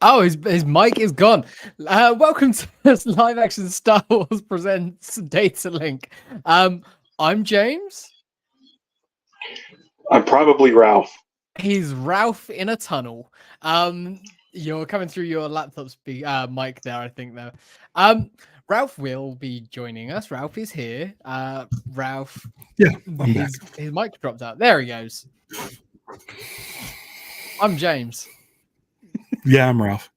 Oh, his mic is gone. Welcome to this live action Star Wars presents Data Link. I'm James. I'm probably Ralph. He's Ralph in a tunnel. You're coming through your laptop's mic there, I think, though. Ralph will be joining us. Ralph is here. Ralph. Yeah, his mic dropped out. There he goes. I'm James. Yeah, I'm Ralph.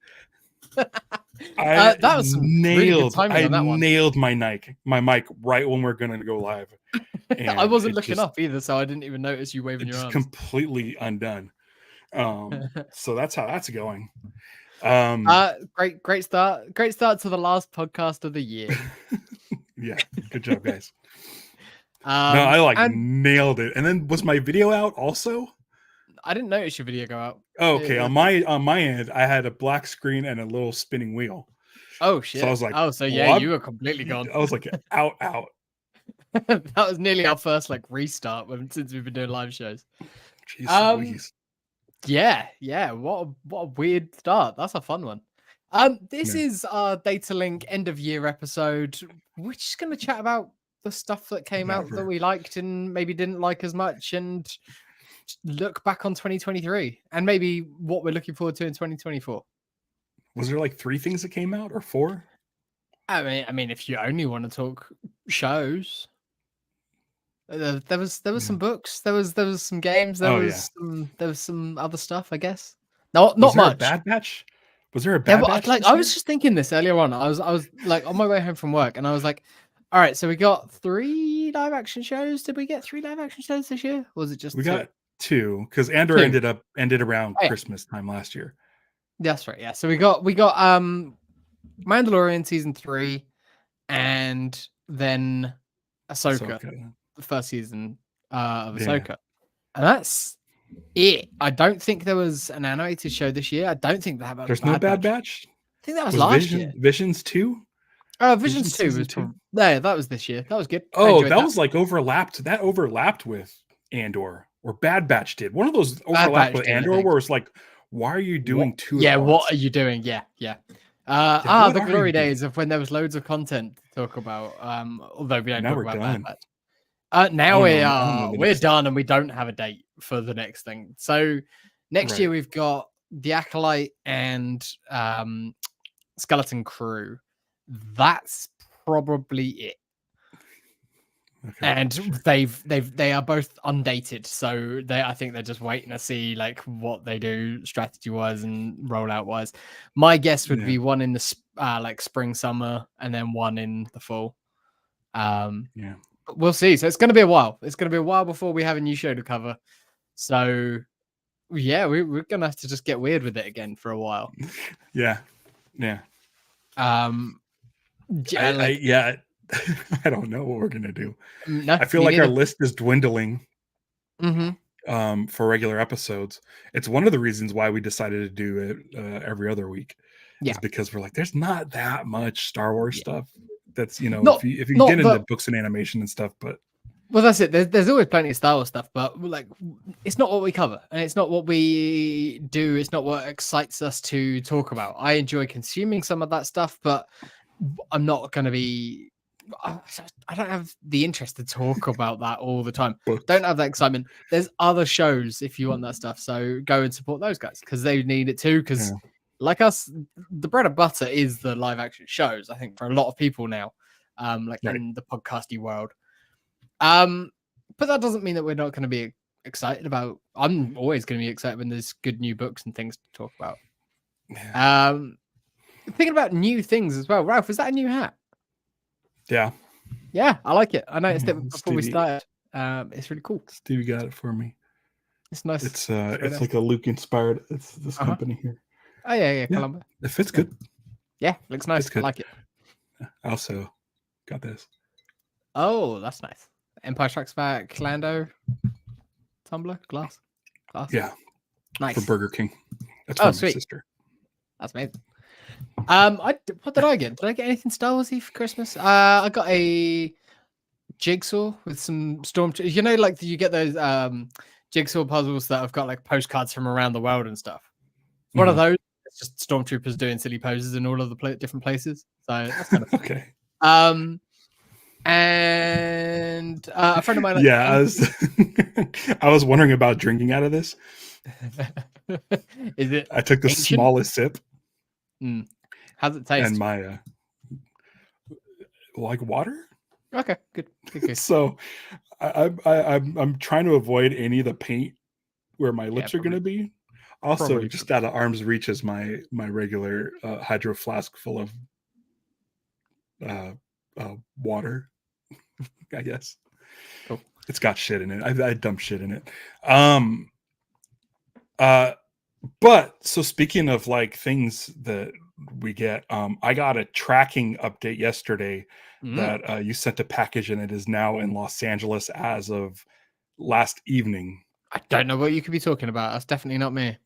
That was some really good timing on that one. Nailed my mic right when we're gonna go live. I wasn't looking up either, so I didn't even notice you waving your arms. Completely undone. So that's how that's going. Great start. Great start to the last podcast of the year. Yeah, good job, guys. No, I nailed it. And then was my video out also? I didn't notice your video go out. Oh, okay. On my end, I had a black screen and a little spinning wheel. Oh shit. So I was like, oh, so yeah, you were completely gone. I was like, out. That was nearly our first restart since we've been doing live shows. Jeez. Yeah. What a weird start. That's a fun one. This is our Data Link end of year episode. We're just gonna chat about the stuff that came out that we liked and maybe didn't like as much, and look back on 2023 and maybe what we're looking forward to in 2024. Was there 3 things that came out or 4? I mean, if you only want to talk shows, there was some books, there was some games, there was some other stuff, I guess. Not much. Bad Batch? Was there a Bad Batch? I was just thinking this earlier on. I was on my way home from work, and I was like, all right, so we got 3 live action shows. Did we get 3 live action shows this year? Or was it just 2? Got 2 because Andor ended around Christmas time last year. That's right. Yeah. So we got Mandalorian season 3, and then Ahsoka. The first season of Ahsoka, and that's it. I don't think there was an animated show this year. I don't think that. There's no Bad Batch. I think that was last year. Visions 2. Visions 2 was that was this year. That was good. Oh, that was overlapped. That overlapped with Andor, or Bad Batch did. One of those overlapped with Andor, where it's like, why are you doing 2? Yeah, what are you doing? Yeah. The glory days of when there was loads of content to talk about. Although we don't talk about Bad Batch. Now we're done, and we don't have a date for the next thing. So next year we've got The Acolyte and Skeleton Crew. That's probably it. Okay, and they are both undated, so I think they're just waiting to see what they do strategy wise and rollout wise. My guess would be one in the spring, summer, and then one in the fall. We'll see. So it's going to be a while. It's going to be a while before we have a new show to cover. So yeah, we're going to have to just get weird with it again for a while. Yeah. I don't know what we're going to do. No, I feel like our list is dwindling for regular episodes. It's one of the reasons why we decided to do it every other week. Yeah. Is because we're like, there's not that much Star Wars stuff. That's, if you get into books and animation and stuff, but well, that's it. There's always plenty of Star Wars stuff, but it's not what we cover, and it's not what we do. It's not what excites us to talk about. I enjoy consuming some of that stuff, but I'm not going to be. I don't have the interest to talk about that all the time. Don't have that excitement. There's other shows if you want that stuff, so go and support those guys because they need it too. Because like us, the bread and butter is the live action shows. I think for a lot of people now, in the podcasty world. But that doesn't mean that we're not going to be excited about. I'm always going to be excited when there's good new books and things to talk about. Thinking about new things as well. Ralph, is that a new hat? Yeah, I like it. I noticed it before we started. It's really cool. Stevie got it for me. It's nice. It's like a Luke inspired. It's this company here. Oh yeah. Columbia. It fits good. Yeah, looks nice. I like it. I also got this. Oh, that's nice. Empire Strikes Back, Lando, tumbler, glass. Yeah, nice for Burger King. That's from my sister. That's amazing. What did I get? Did I get anything Star Warsy for Christmas? I got a jigsaw with some stormtroopers. You know, like you get those jigsaw puzzles that have got like postcards from around the world and stuff. One of those. It's just stormtroopers doing silly poses in all of the different places. So that's kind of fun. Okay. And a friend of mine. Yeah, I was wondering about drinking out of this. Is it? I took the smallest sip. How's it taste? And my like water. Okay, good. So I'm trying to avoid any of the paint where my lips are going to be. Also, just out of arm's reach is my regular hydro flask full of water. I guess. Cool. It's got shit in it. I dumped shit in it. But so speaking of like things that we get, I got a tracking update yesterday that you sent a package and it is now in Los Angeles as of last evening. I don't know what you could be talking about. That's definitely not me.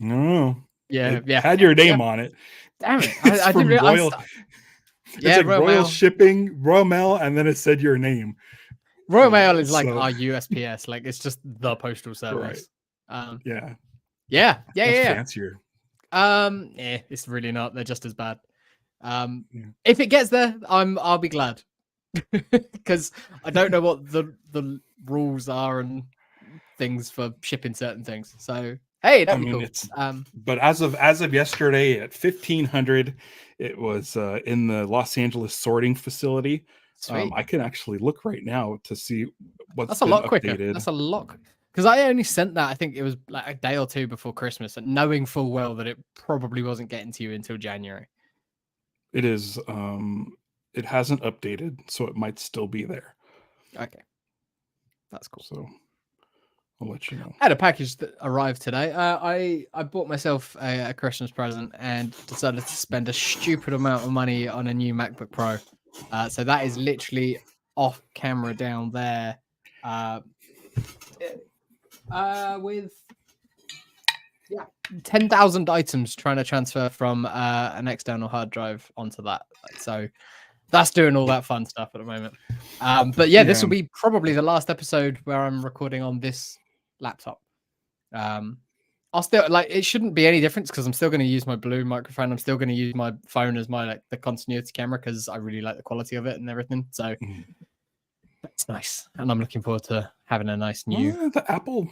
No. Yeah, had your name on it. Damn it. I didn't realize. It's like Royal Shipping, Royal Mail, and then it said your name. Royal Mail is like our USPS. Like it's just the postal service. Right. Yeah. Fancier. It's really not. They're just as bad. If it gets there, I'll be glad. Because I don't know what the rules are and things for shipping certain things. So hey, that'd be cool. But as of yesterday at 1500, it was in the Los Angeles sorting facility. I can actually look right now to see what's a lot quicker. That's a lot. Because I only sent that, I think it was like a day or two before Christmas, and knowing full well that it probably wasn't getting to you until January. It is. It hasn't updated, so it might still be there. Okay, that's cool. So I'll let you know. I had a package that arrived today. I bought myself a Christmas present and decided to spend a stupid amount of money on a new MacBook Pro. So that is literally off camera down there. With 10,000 items trying to transfer from an external hard drive onto that. So that's doing all that fun stuff at the moment. But yeah, this will be probably the last episode where I'm recording on this laptop. I'll still it shouldn't be any difference because I'm still going to use my Blue microphone. I'm still going to use my phone as my the continuity camera because I really like the quality of it and everything. So that's nice, and I'm looking forward to having a nice new the Apple.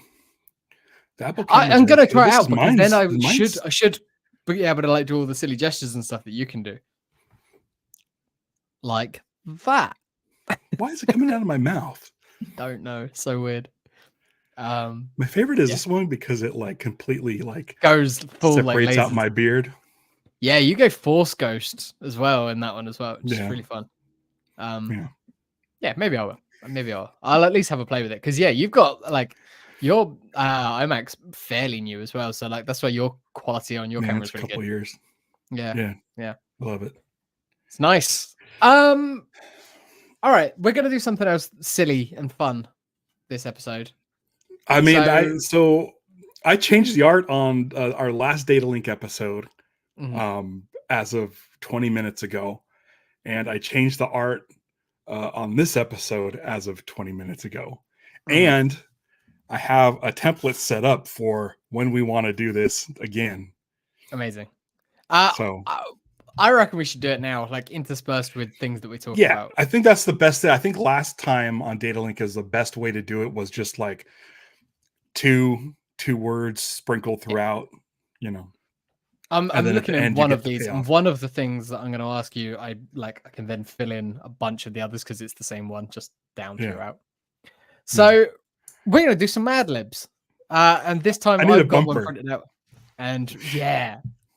I'm going to try it out because then I should be able to do all the silly gestures and stuff that you can do, like that. Why is it coming out of my mouth? Don't know. So weird. My favorite is this one because it completely goes full separates out my beard. Yeah, you go Force Ghost as well in that one as well, which is really fun. Yeah, maybe I will. I'll at least have a play with it because you've got your iMac's fairly new as well, so that's why your quality on your camera is really good. A couple years. Yeah. Love it. It's nice. All right, we're gonna do something else silly and fun this episode. I mean, I changed the art on our last Data Link episode as of 20 minutes ago, and I changed the art on this episode as of 20 minutes ago, and I have a template set up for when we want to do this again. Amazing. So I reckon we should do it now, interspersed with things that we talk about. I think that's the best thing. I think last time on Data Link is the best way to do it was just two words sprinkled throughout, I'm looking at one of these, and one of the things that I'm going to ask you, I can then fill in a bunch of the others because it's the same one, just down throughout. So we're going to do some Mad Libs, and this time I've got one printed out, and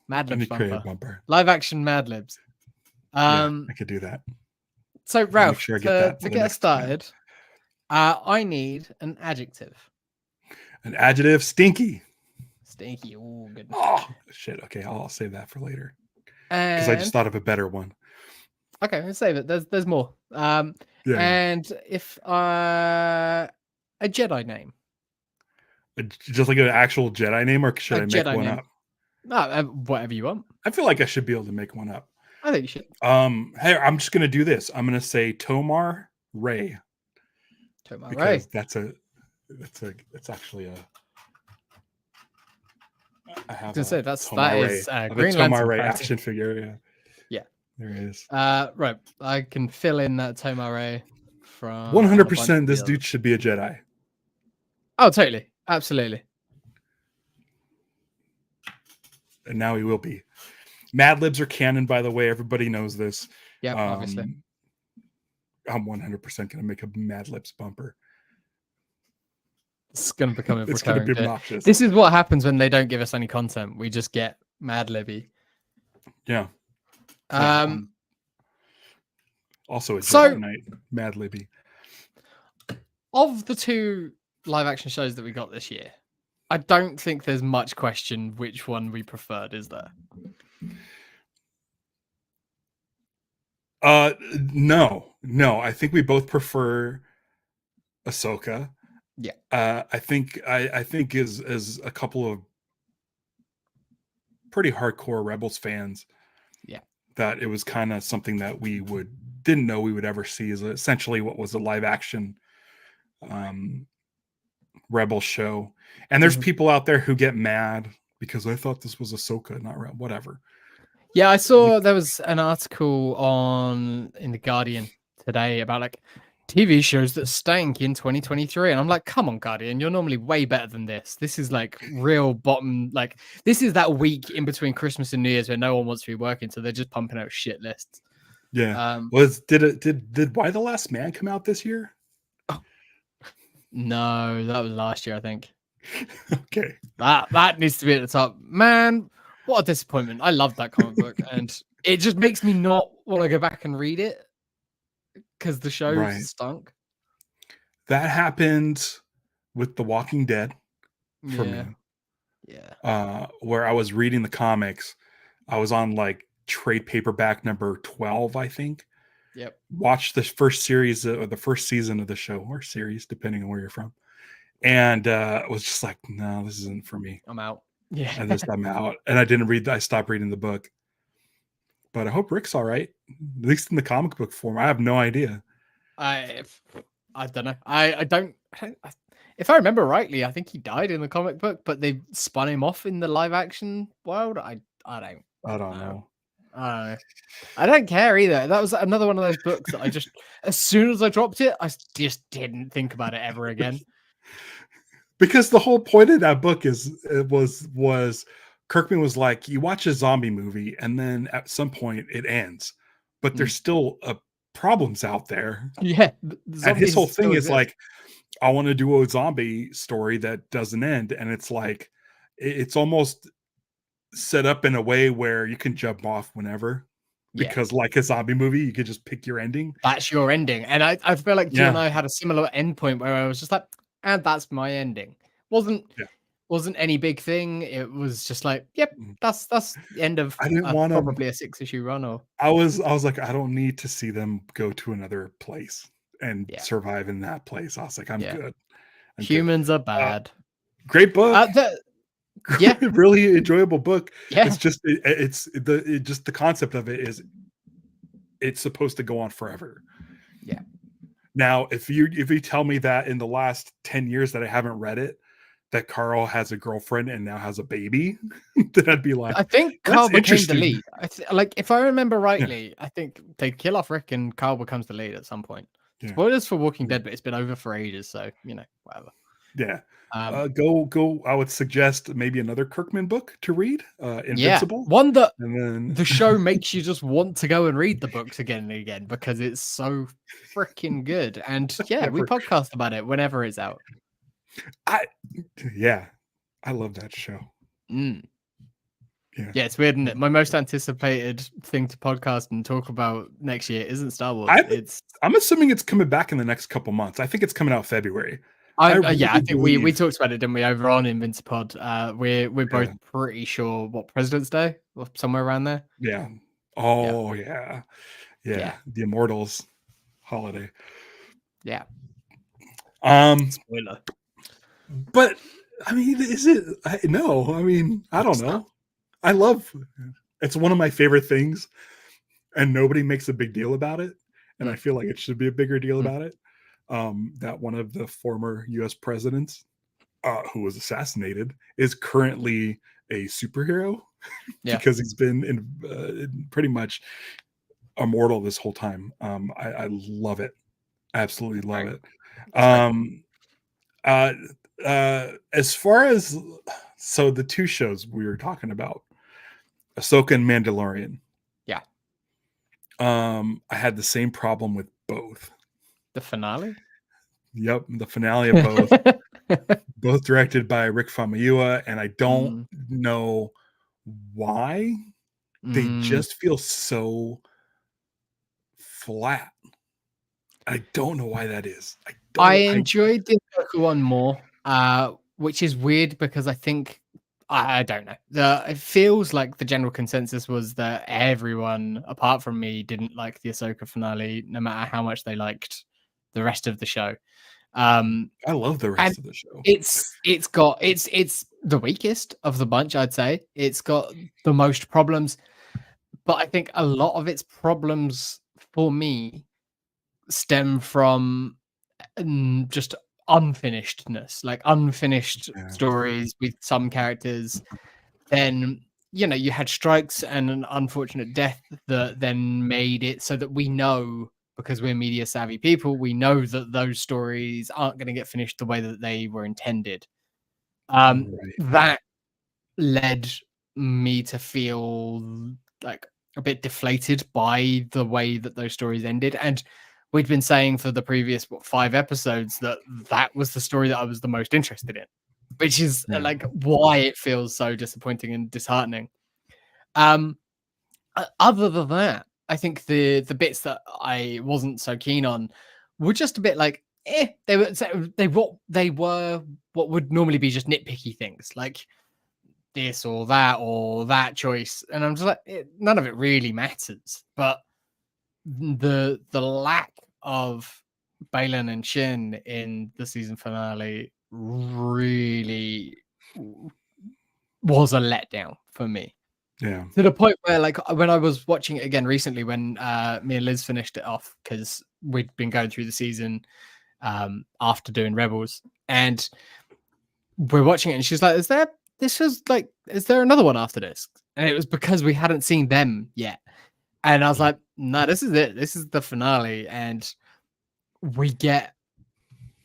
Mad Libs bumper, live action Mad Libs. I could do that. So Ralph, to get us started, I need an adjective. An adjective: stinky. Stinky. Oh, good. Oh shit. Okay, I'll save that for later. because I just thought of a better one. Okay, let's save it. There's more. Yeah. And if a Jedi name, just like an actual Jedi name, or should I make one up? No, whatever you want. I feel like I should be able to make one up. I think you should. Hey, I'm just gonna do this. I'm gonna say Tomar Ray. Tomar because Ray. It's actually a. I have to say that is Green Tomar Ray action figure. Yeah, there it is. Right, I can fill in that Tomar Ray from 100%. This dude should be a Jedi. Oh, totally, absolutely. And now he will be. Mad Libs are canon, by the way. Everybody knows this. Yeah, obviously. I'm 100% going to make a Mad Libs bumper. It's going to become a it's going to be obnoxious. This is what happens when they don't give us any content. We just get Mad Libby. Yeah. Also a Jedi Knight, Mad Libby. Of the two live action shows that we got this year, I don't think there's much question which one we preferred, is there? No. I think we both prefer Ahsoka. Yeah. I think as a couple of pretty hardcore Rebels fans, yeah, that it was kind of something that we didn't know we would ever see, is essentially what was a live action Rebel show. And there's people out there who get mad because I thought this was Ahsoka, not whatever. Yeah, I saw there was an article in the Guardian today about like TV shows that stank in 2023, and I'm like, come on, Guardian, you're normally way better than this. This is like real bottom, like this is that week in between Christmas and New Year's where no one wants to be working, so they're just pumping out shit lists. Yeah. Did Why the Last Man come out this year? Oh. No, that was last year, I think. Okay. That needs to be at the top. Man, what a disappointment. I loved that comic book, and it just makes me not want to go back and read it because the show stunk. That happened with The Walking Dead for me. Yeah. Where I was reading the comics. I was on like trade paperback number 12, I think. Yep. Watched the first series or the first season of the show, or series, depending on where you're from. And was just like, no, this isn't for me. I'm out. Yeah. And I'm out. And I stopped reading the book. But I hope Rick's all right. At least in the comic book form. I have no idea. I don't know. I don't. If I remember rightly, I think he died in the comic book, but they spun him off in the live action world. I don't know. I don't care either. That was another one of those books that I just, as soon as I dropped it, I just didn't think about it ever again. Because the whole point of that book was Kirkman was like, you watch a zombie movie and then at some point it ends, but there's still problems out there. Yeah. And his whole thing is like, I want to do a zombie story that doesn't end. And it's like, it's almost set up in a way where you can jump off whenever. Because like a zombie movie, you could just pick your ending. That's your ending. And I feel like you and I had a similar end point where I was just like, and that's my ending. Wasn't any big thing. It was just like, yep, that's the end of probably a 6-issue run. Or I was like, I don't need to see them go to another place and survive in that place. I was like, I'm good. Humans are bad. Great book. Yeah, really enjoyable book. Yeah, it's just the concept of it is it's supposed to go on forever. Yeah. Now, if you tell me that in the last 10 years that I haven't read it, that Carl has a girlfriend and now has a baby, then I'd be like, I think Carl became the lead. Like, if I remember rightly, I think they kill off Rick and Carl becomes the lead at some point. Yeah. Spoilers for Walking Dead, but it's been over for ages, so whatever. Yeah. Go. I would suggest maybe another Kirkman book to read. Invincible. One that the show makes you just want to go and read the books again and again because it's so freaking good. And we podcast about it whenever it's out. I love that show. Yeah, it's weird, isn't it? My most anticipated thing to podcast and talk about next year isn't Star Wars. I'm assuming it's coming back in the next couple months. I think it's coming out February. I really think we believe. talked about it, didn't we, over on Invincipod? We're both pretty sure what President's Day or somewhere around there. Yeah. Yeah. Oh yeah. Yeah. The Immortals holiday. Yeah. Spoiler. But I mean, is it? No, I mean, I don't know. I love. It's one of my favorite things, and nobody makes a big deal about it. And I feel like it should be a bigger deal about it. That one of the former U.S. presidents who was assassinated is currently a superhero because he's been in pretty much immortal this whole time. I love it. Absolutely love it. As far as so the two shows we were talking about, Ahsoka and Mandalorian. Yeah. I had the same problem with both. The finale? Yep, the finale of both. Both directed by Rick Famuyiwa, and I don't know why. They just feel so flat. I don't know why that is. I enjoyed the Ahsoka one more, which is weird because I think I don't know. It feels like the general consensus was that everyone, apart from me, didn't like the Ahsoka finale, no matter how much they liked the rest of the show. I love the rest of the show. It's the weakest of the bunch, I'd say. It's got the most problems, but I think a lot of its problems for me stem from just unfinishedness, like unfinished stories with some characters. Then you had strikes and an unfortunate death that then made it so that we know, because we're media savvy people, we know that those stories aren't going to get finished the way that they were intended. That led me to feel like a bit deflated by the way that those stories ended. And we'd been saying for the previous 5 episodes that was the story that I was the most interested in, which is like why it feels so disappointing and disheartening. Other than that, I think the bits that I wasn't so keen on were just a bit like, they were what would normally be just nitpicky things, like this or that choice, and I'm just like, none of it really matters. But the lack of Balin and Shin in the season finale really was a letdown for me. Yeah. To the point where, like, when I was watching it again recently, when me and Liz finished it off, because we'd been going through the season after doing Rebels, and we're watching it, and she's like, is there another one after this? And it was because we hadn't seen them yet. And I was like, no, this is it. This is the finale. And we get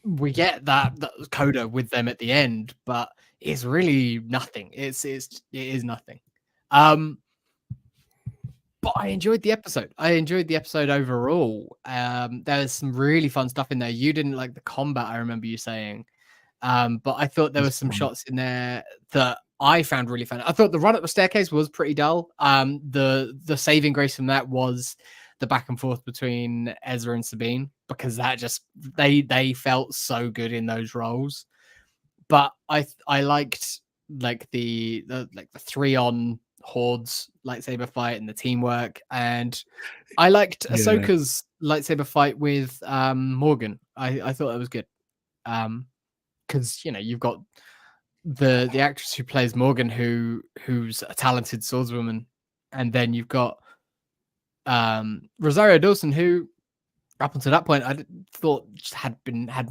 that coda with them at the end, but it's really nothing. It is nothing. But I enjoyed the episode. I enjoyed the episode overall. There's some really fun stuff in there. You didn't like the combat, I remember you saying. But I thought there was some shots in there that I found really fun. I thought the run up the staircase was pretty dull. The saving grace from that was the back and forth between Ezra and Sabine, because that just they felt so good in those roles. But I liked like the 3-on Hordes lightsaber fight and the teamwork, and I liked Ahsoka's lightsaber fight with Morgan. I thought that was good. Because you've got the actress who plays Morgan, who's a talented swordswoman, and then you've got Rosario Dawson, who up until that point I thought just had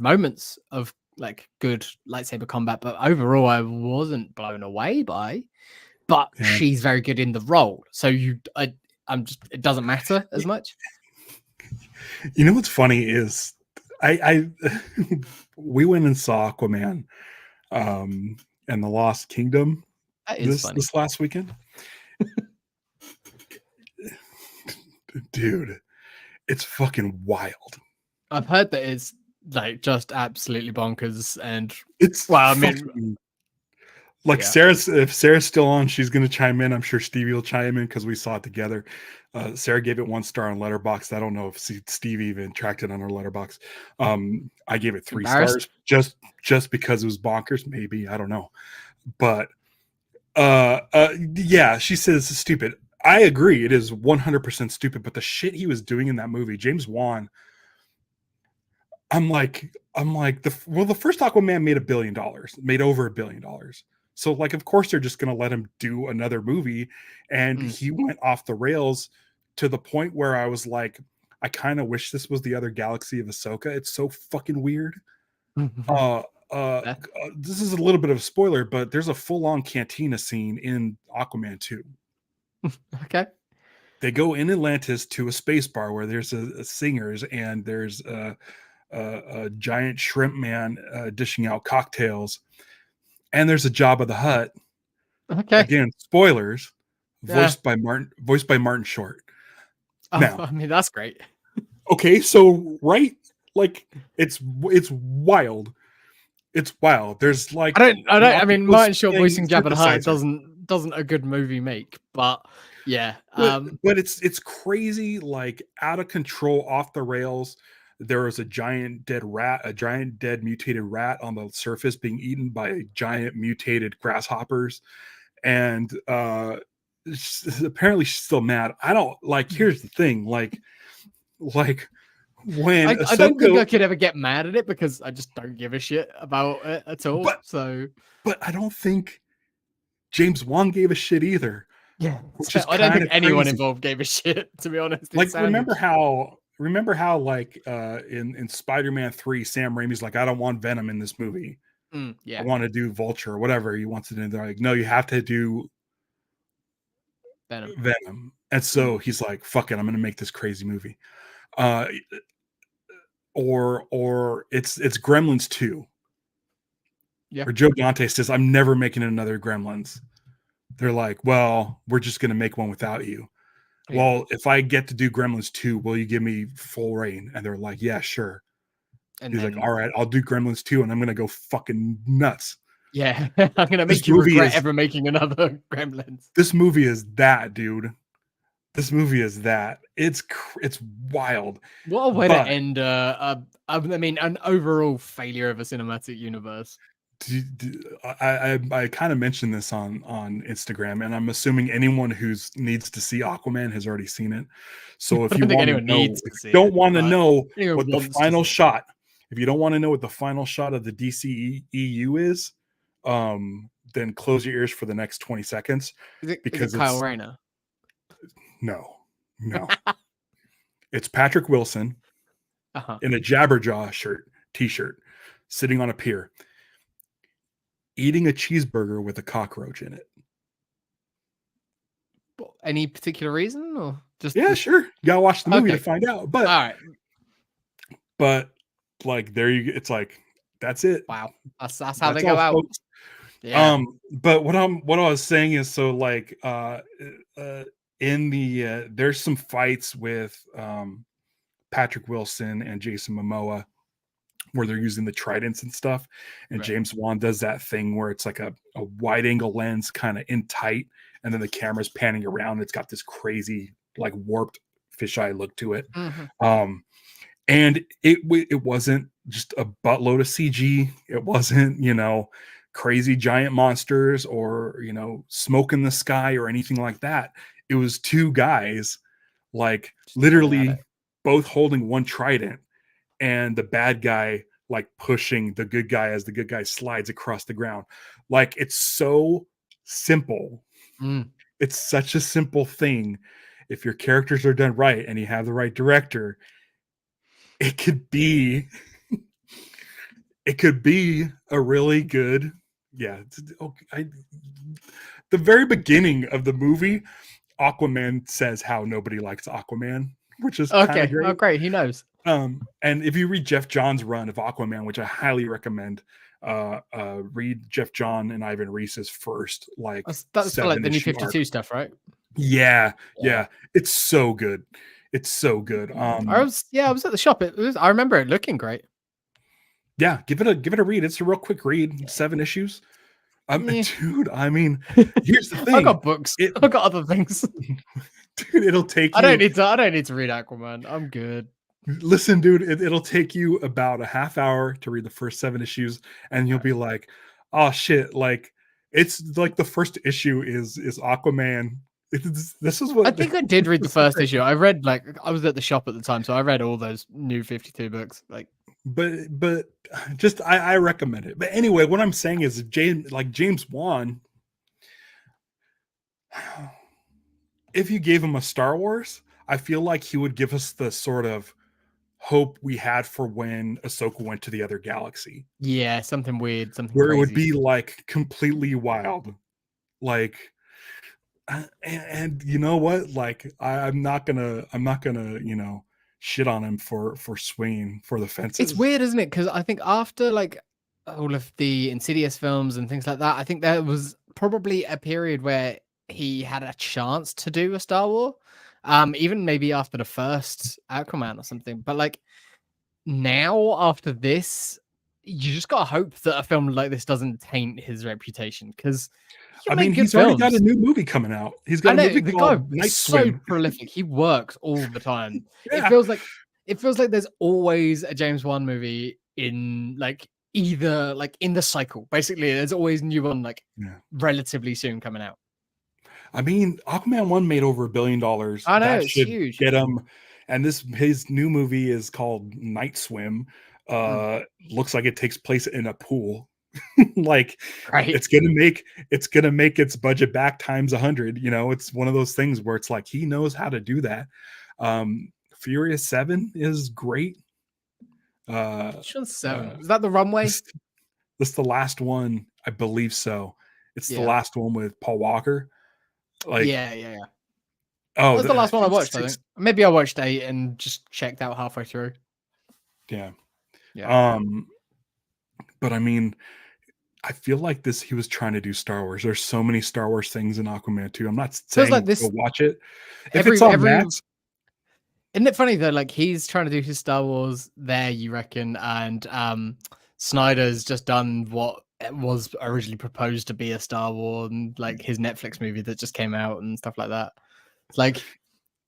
moments of like good lightsaber combat, but overall I wasn't blown away by. But she's very good in the role, so it doesn't matter as much. You know what's funny is I we went and saw Aquaman and the Lost Kingdom this last weekend. Dude, it's fucking wild. I've heard that it's like just absolutely bonkers, and it's Like if Sarah's still on, she's gonna chime in. I'm sure Stevie will chime in because we saw it together. Sarah gave it 1 star on Letterboxd. I don't know if Stevie even tracked it on her Letterboxd. I gave it 3 stars just because it was bonkers. Maybe, I don't know, but yeah, she says it's stupid. I agree, it is 100% stupid. But the shit he was doing in that movie, James Wan. I'm like the first Aquaman made $1 billion, made over $1 billion. So like, of course they're just gonna let him do another movie, and he went off the rails to the point where I was like, I kind of wish this was the other galaxy of Ahsoka. It's so fucking weird. This is a little bit of a spoiler, but there's a full-on cantina scene in Aquaman 2. Okay. They go in Atlantis to a space bar where there's a singers, and there's a giant shrimp man dishing out cocktails, and there's a Jabba the Hutt. Okay. Again, spoilers. Voiced by Martin Short. Now, I mean, that's great. Okay, so right, like it's wild. It's wild. There's like I mean, Martin Short voicing Jabba the Hutt doesn't a good movie make, but yeah. But it's crazy, like out of control, off the rails. There was a giant dead mutated rat on the surface being eaten by giant mutated grasshoppers. And apparently she's still mad. I don't like, here's the thing, like when I don't think I could ever get mad at it because I just don't give a shit about it at all. But I don't think James Wan gave a shit either. Yeah, I don't think anyone involved gave a shit, to be honest. Like, remember how like in Spider-Man 3, Sam Raimi's like, I don't want Venom in this movie. Yeah, I want to do Vulture or whatever he wants to do. They're like, no, you have to do Venom. And so he's like, fuck it, I'm gonna make this crazy movie. Or it's Gremlins 2. Yeah. Or Joe Dante says, I'm never making another Gremlins. They're like, well, we're just gonna make one without you. Yeah. Well, if I get to do Gremlins 2, will you give me full reign? And they're like, yeah, sure. And he's like, all right, I'll do Gremlins 2, and I'm gonna go fucking nuts. Yeah, I'm gonna make you regret ever making another Gremlins. This movie is that, dude. This movie is that. It's wild. What a way to end I mean, an overall failure of a cinematic universe. I kind of mentioned this on Instagram, and I'm assuming anyone who needs to see Aquaman has already seen it. So if you want to know, don't want to know what the final shot, if you don't want to know what the final shot of the DCEU is, then close your ears for the next 20 seconds. Because it's Kyle Rayner. No. It's Patrick Wilson in a Jabberjaw t-shirt, sitting on a pier, eating a cheeseburger with a cockroach in it. Any particular reason, or just? Yeah, sure. You gotta watch the movie to find out. But all right. But like, there you. It's like, that's it. Wow, that's how they go out. Folks. Yeah. But what I was saying is, so like, in the there's some fights with Patrick Wilson and Jason Momoa where they're using the tridents and stuff, and James Wan does that thing where it's like a wide angle lens kind of in tight, and then the camera's panning around. It's got this crazy like warped fisheye look to it. And it wasn't just a buttload of CG. It wasn't, crazy giant monsters or, smoke in the sky or anything like that. It was two guys, like literally both holding one trident, and the bad guy like pushing the good guy as the good guy slides across the ground. Like, it's so simple. It's such a simple thing. If your characters are done right and you have the right director, it could be a really good, the very beginning of the movie, Aquaman says how nobody likes Aquaman, which is okay. Great. Oh, great. He knows. And if you read Jeff John's run of Aquaman, which I highly recommend, read Jeff John and Ivan Reis's first, like, that's for like the New 52 stuff, right? Yeah. It's so good. It's so good. I was at the shop. I remember it looking great. Yeah, give it a read. It's a real quick read. 7 issues. Dude, I mean, here's the I thing. got books. I got other things. Dude, it'll take I you. don't need to read Aquaman. I'm good. Listen, dude, it'll take you about a half hour to read the first 7 issues, and you'll be like, "Oh shit!" Like it's like the first issue is Aquaman. This is what I think I did read the first issue. I read I was at the shop at the time, so I read all those new 52 books. But just I recommend it. But anyway, what I'm saying is James Wan, if you gave him a Star Wars, I feel like he would give us the sort of hope we had for when Ahsoka went to the other galaxy. Yeah, something weird, something where crazy. It would be like completely wild. Like and you know what? Like I'm not gonna, shit on him for swinging for the fences. It's weird, isn't it? Because I think after all of the Insidious films and things like that, I think there was probably a period where he had a chance to do a Star Wars. Even maybe after the first Aquaman or something. But now after this, you just gotta hope that a film like this doesn't taint his reputation because I mean, he's already got a new movie coming out. He's got a movie called Night Swim. So prolific. He works all the time. Yeah. It feels like there's always a James Wan movie in either in the cycle. Basically, there's always a new one relatively soon coming out. I mean, Aquaman 1 made over $1 billion. I know, it's huge. Get him. And his new movie is called Night Swim. Looks like it takes place in a pool. Right. It's gonna make its budget back times 100. It's one of those things where it's like he knows how to do that. Furious 7 is great. Which one's 7? Is that the runway? This is the last one, I believe so. It's the last one with Paul Walker. Yeah. Oh, that's the last one I watched. I think maybe I watched 8 and just checked out halfway through. Yeah. But I mean, I feel like he was trying to do Star Wars. There's so many Star Wars things in Aquaman 2. I'm not saying go watch it. If it's on Max. Isn't it funny though? He's trying to do his Star Wars there, you reckon, and Snyder's just done what was originally proposed to be a Star Wars, and his Netflix movie that just came out and stuff like that. It's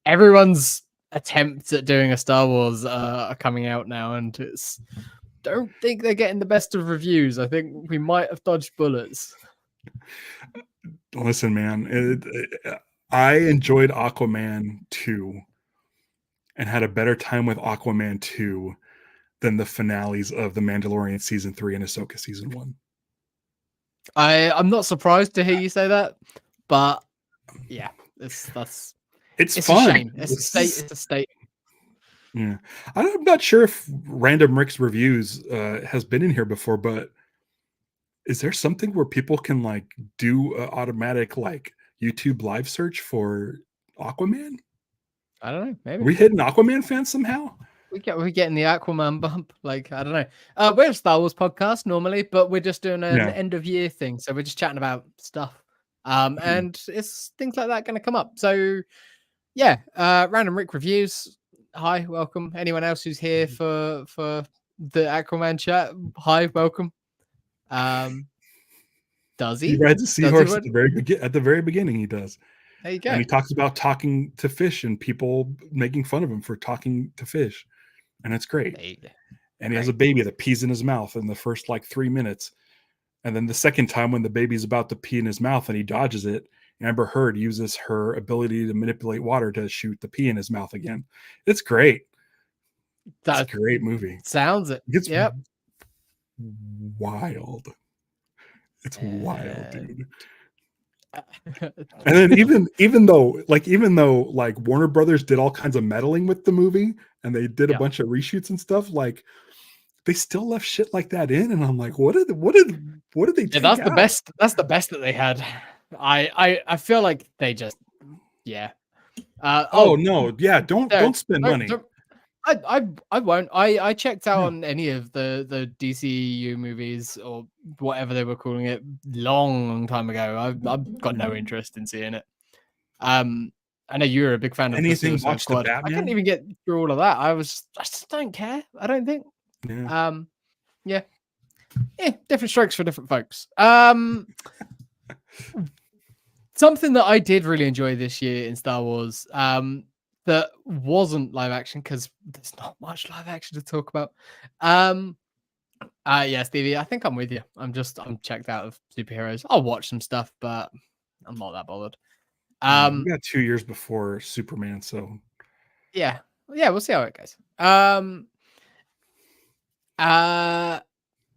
everyone's attempts at doing a Star Wars are coming out now, and don't think they're getting the best of reviews. I think we might have dodged bullets. Listen, man, I enjoyed Aquaman 2 and had a better time with Aquaman 2 than the finales of The Mandalorian Season 3 and Ahsoka Season 1. I'm not surprised to hear you say that, but yeah, it's fun. A shame. It's a state. Yeah, I'm not sure if Random Rick's Reviews has been in here before, but is there something where people can do an automatic YouTube live search for Aquaman? I don't know. Maybe are we hitting Aquaman fans somehow? We're getting the Aquaman bump. I don't know. We're a Star Wars podcast normally, but we're just doing an end of year thing, so we're just chatting about stuff. And it's things like that going to come up. So yeah, Random Rick Reviews. Hi, welcome. Anyone else who's here for the Aquaman chat? Hi, welcome. Does he? He rides a seahorse at the very beginning. He does. There you go. And he talks about talking to fish and people making fun of him for talking to fish, and it's great. And he has a baby that pees in his mouth in the first 3 minutes, and then the second time when the baby's about to pee in his mouth and he dodges it, Amber Heard uses her ability to manipulate water to shoot the pee in his mouth again. It's great. That's a great movie. Sounds it. It's wild. It's wild, dude. And then even though Warner Brothers did all kinds of meddling with the movie and they did a bunch of reshoots and stuff, they still left shit like that in, and I'm like, what did they take that's out? The best. That's the best that they had. I feel like they just no, don't spend money. I won't. I checked out on any of the DCU movies or whatever they were calling it long time ago. I've got no interest in seeing it. I know you're a big fan of anything. Watch the Batman. I couldn't even get through all of that. I just don't care. I don't think. Yeah. Yeah. different strokes for different folks. Something that I did really enjoy this year in Star Wars, that wasn't live action because there's not much live action to talk about. Yeah, Stevie, I think I'm with you. I'm checked out of superheroes. I'll watch some stuff, but I'm not that bothered. We got 2 years before Superman, so yeah, we'll see how it goes.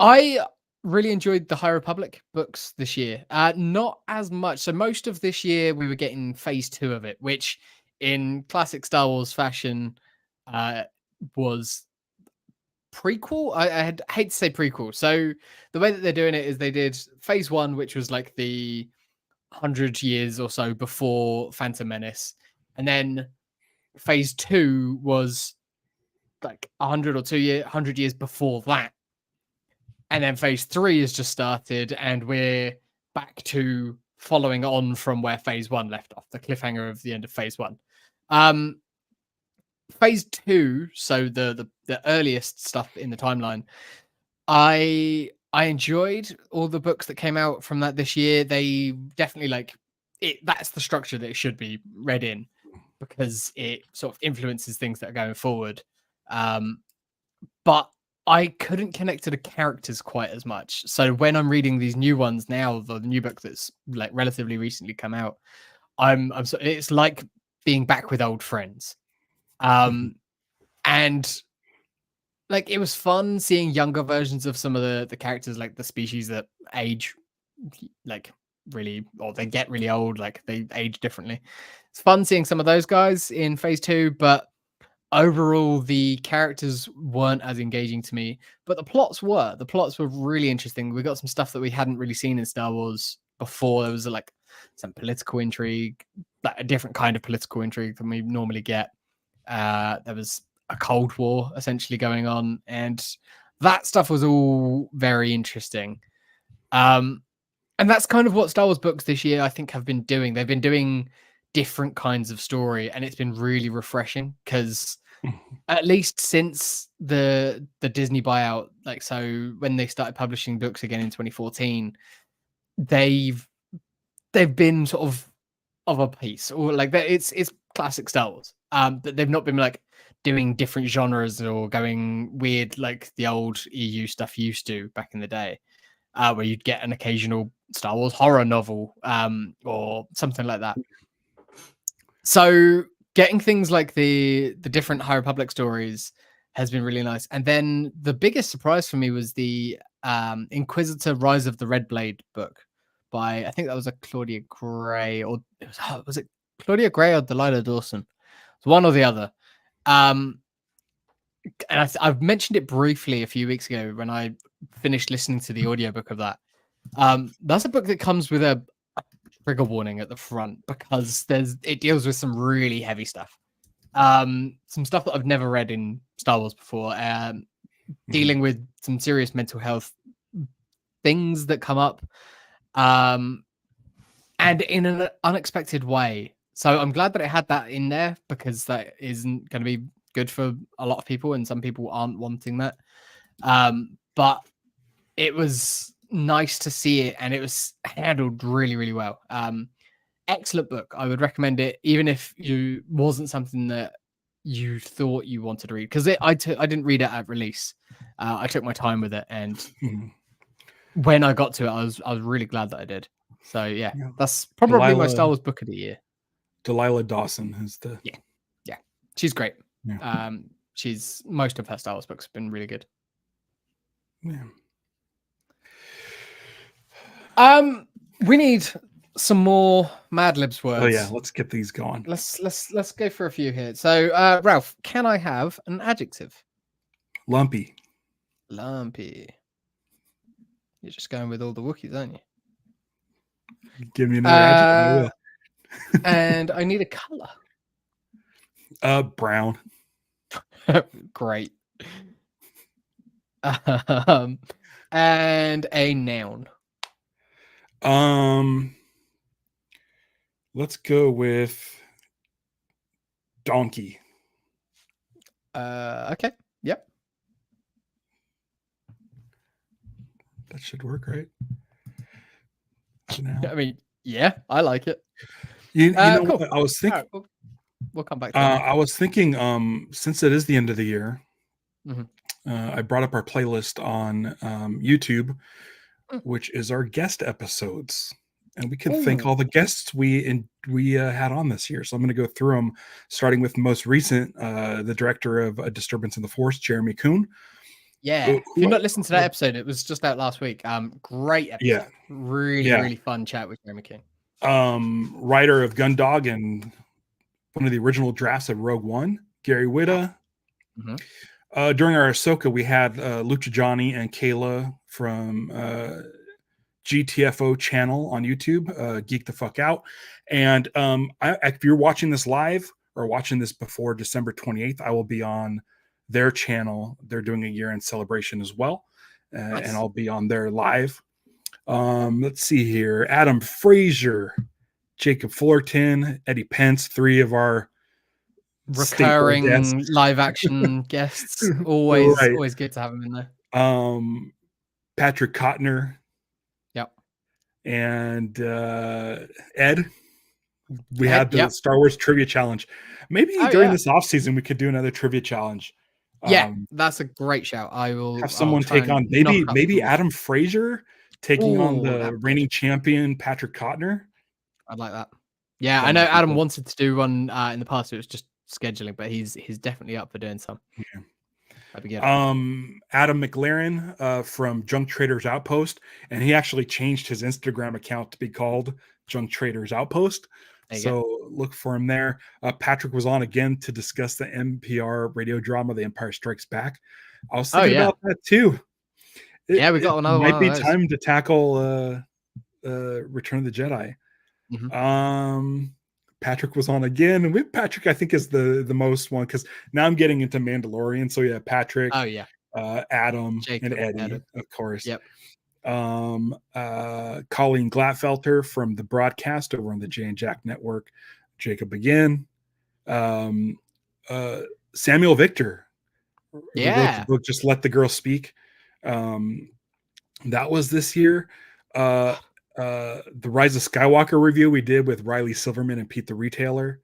I really enjoyed the High Republic books this year. Not as much. So most of this year we were getting phase 2 of it, which in classic Star Wars fashion was prequel. I hate to say prequel. So the way that they're doing it is they did phase 1, which was like the 100 years or so before Phantom Menace, and then phase 2 was like 100 years before that, and then phase 3 has just started, and we're back to following on from where phase 1 left off, the cliffhanger of the end of phase 1. Phase 2, so the earliest stuff in the timeline, I enjoyed all the books that came out from that this year. They definitely like it. That's the structure that it should be read in, because it sort of influences things that are going forward. But I couldn't connect to the characters quite as much. So when I'm reading these new ones now, the new book that's like relatively recently come out, it's like being back with old friends. And like it was fun seeing younger versions of some of the characters, like the species that age like really, or they get really old, like they age differently. It's fun seeing some of those guys in phase 2, but overall the characters weren't as engaging to me, but the plots were really interesting. We got some stuff that we hadn't really seen in Star Wars before. There was like some political intrigue, like a different kind of political intrigue than we normally get. There was a Cold War essentially going on, and that stuff was all very interesting. And that's kind of what Star Wars books this year I think have been doing. They've been doing different kinds of story, and it's been really refreshing because at least since the Disney buyout, like so when they started publishing books again in 2014, they've been sort of a piece, or like that it's classic Star Wars. But they've not been like doing different genres or going weird like the old EU stuff used to back in the day, where you'd get an occasional Star Wars horror novel, or something like that. So getting things like the different High Republic stories has been really nice. And then the biggest surprise for me was the Inquisitor Rise of the Red Blade book by, I think that was a Claudia Gray, or was it Claudia Gray or Delilah Dawson? It's one or the other. And I've mentioned it briefly a few weeks ago when I finished listening to the audiobook of that. That's a book that comes with a trigger warning at the front because it deals with some really heavy stuff. Some stuff that I've never read in Star Wars before. Dealing with some serious mental health things that come up, and in an unexpected way. So I'm glad that it had that in there, because that isn't going to be good for a lot of people, and some people aren't wanting that. But it was nice to see it, and it was handled really, really well. Excellent book. I would recommend it, even if you wasn't something that you thought you wanted to read, because I didn't read it at release. I took my time with it, and when I got to it, I was really glad that I did. So yeah. That's probably my Star Wars book of the year. Delilah Dawson is the yeah, she's great. Yeah. She's most of her Star Wars books have been really good. Yeah. We need some more Mad Libs words. Oh yeah, let's get these going. Let's go for a few here. So Ralph, can I have an adjective? Lumpy. Lumpy. You're just going with all the Wookiees, aren't you? Give me another adjective. I will. And I need a color. Brown. Great. And a noun. Let's go with donkey. Okay. Yep. That should work, right? I mean, yeah, I like it. You know cool. what? I was thinking. Right, we'll come back to it. I was thinking. Since it is the end of the year, Mm-hmm. I brought up our playlist on YouTube, Mm. which is our guest episodes, and we can thank Ooh. all the guests we had on this year. So I'm going to go through them, starting with the most recent, the director of A Disturbance in the Force, Jeremy Kuhn. Yeah, if you're not listening to that episode, it was just out last week. Great episode. Yeah, really fun chat with Jeremy King. Writer of Gundog and one of the original drafts of Rogue One, Gary Whitta. Mm-hmm. During our Ahsoka, we had Lucha Johnny and Kayla from GTFO channel on YouTube, Geek the Fuck Out. And if you're watching this live or watching this before December 28th, I will be on their channel. They're doing a year-end celebration as well. Nice. And I'll be on there live. Let's see here. Adam Frazier, Jacob Fullerton, Eddie Pence, 3 of our recurring live action guests. Always good to have them in there. Patrick Kottner. Yep. And Ed. We had the Star Wars trivia challenge. Maybe during this off season we could do another trivia challenge. Yeah, that's a great shout. I will have someone take on maybe Adam Frazier taking on the reigning champion Patrick Kottner. I'd like that. Yeah, I know Adam wanted to do one in the past. It was just scheduling, but he's definitely up for doing some. Yeah. That'd be good. Adam McLaren from Junk Traders Outpost, and he actually changed his Instagram account to be called Junk Traders Outpost. So look for him there. Patrick was on again to discuss the NPR radio drama, The Empire Strikes Back. I was thinking about that too. We got another one. Might be time to tackle Return of the Jedi. Mm-hmm. Patrick was on again, and with Patrick, I think is the most one because now I'm getting into Mandalorian. So yeah, Patrick. Oh yeah. Adam Jacob, and Eddie, of course. Yep. Colleen Glatfelter from the broadcast over on the Jay and Jack Network. Jacob again. Samuel Victor. Who wrote the book Just Let the Girl Speak. That was this year. The Rise of Skywalker review we did with Riley Silverman and Pete the Retailer.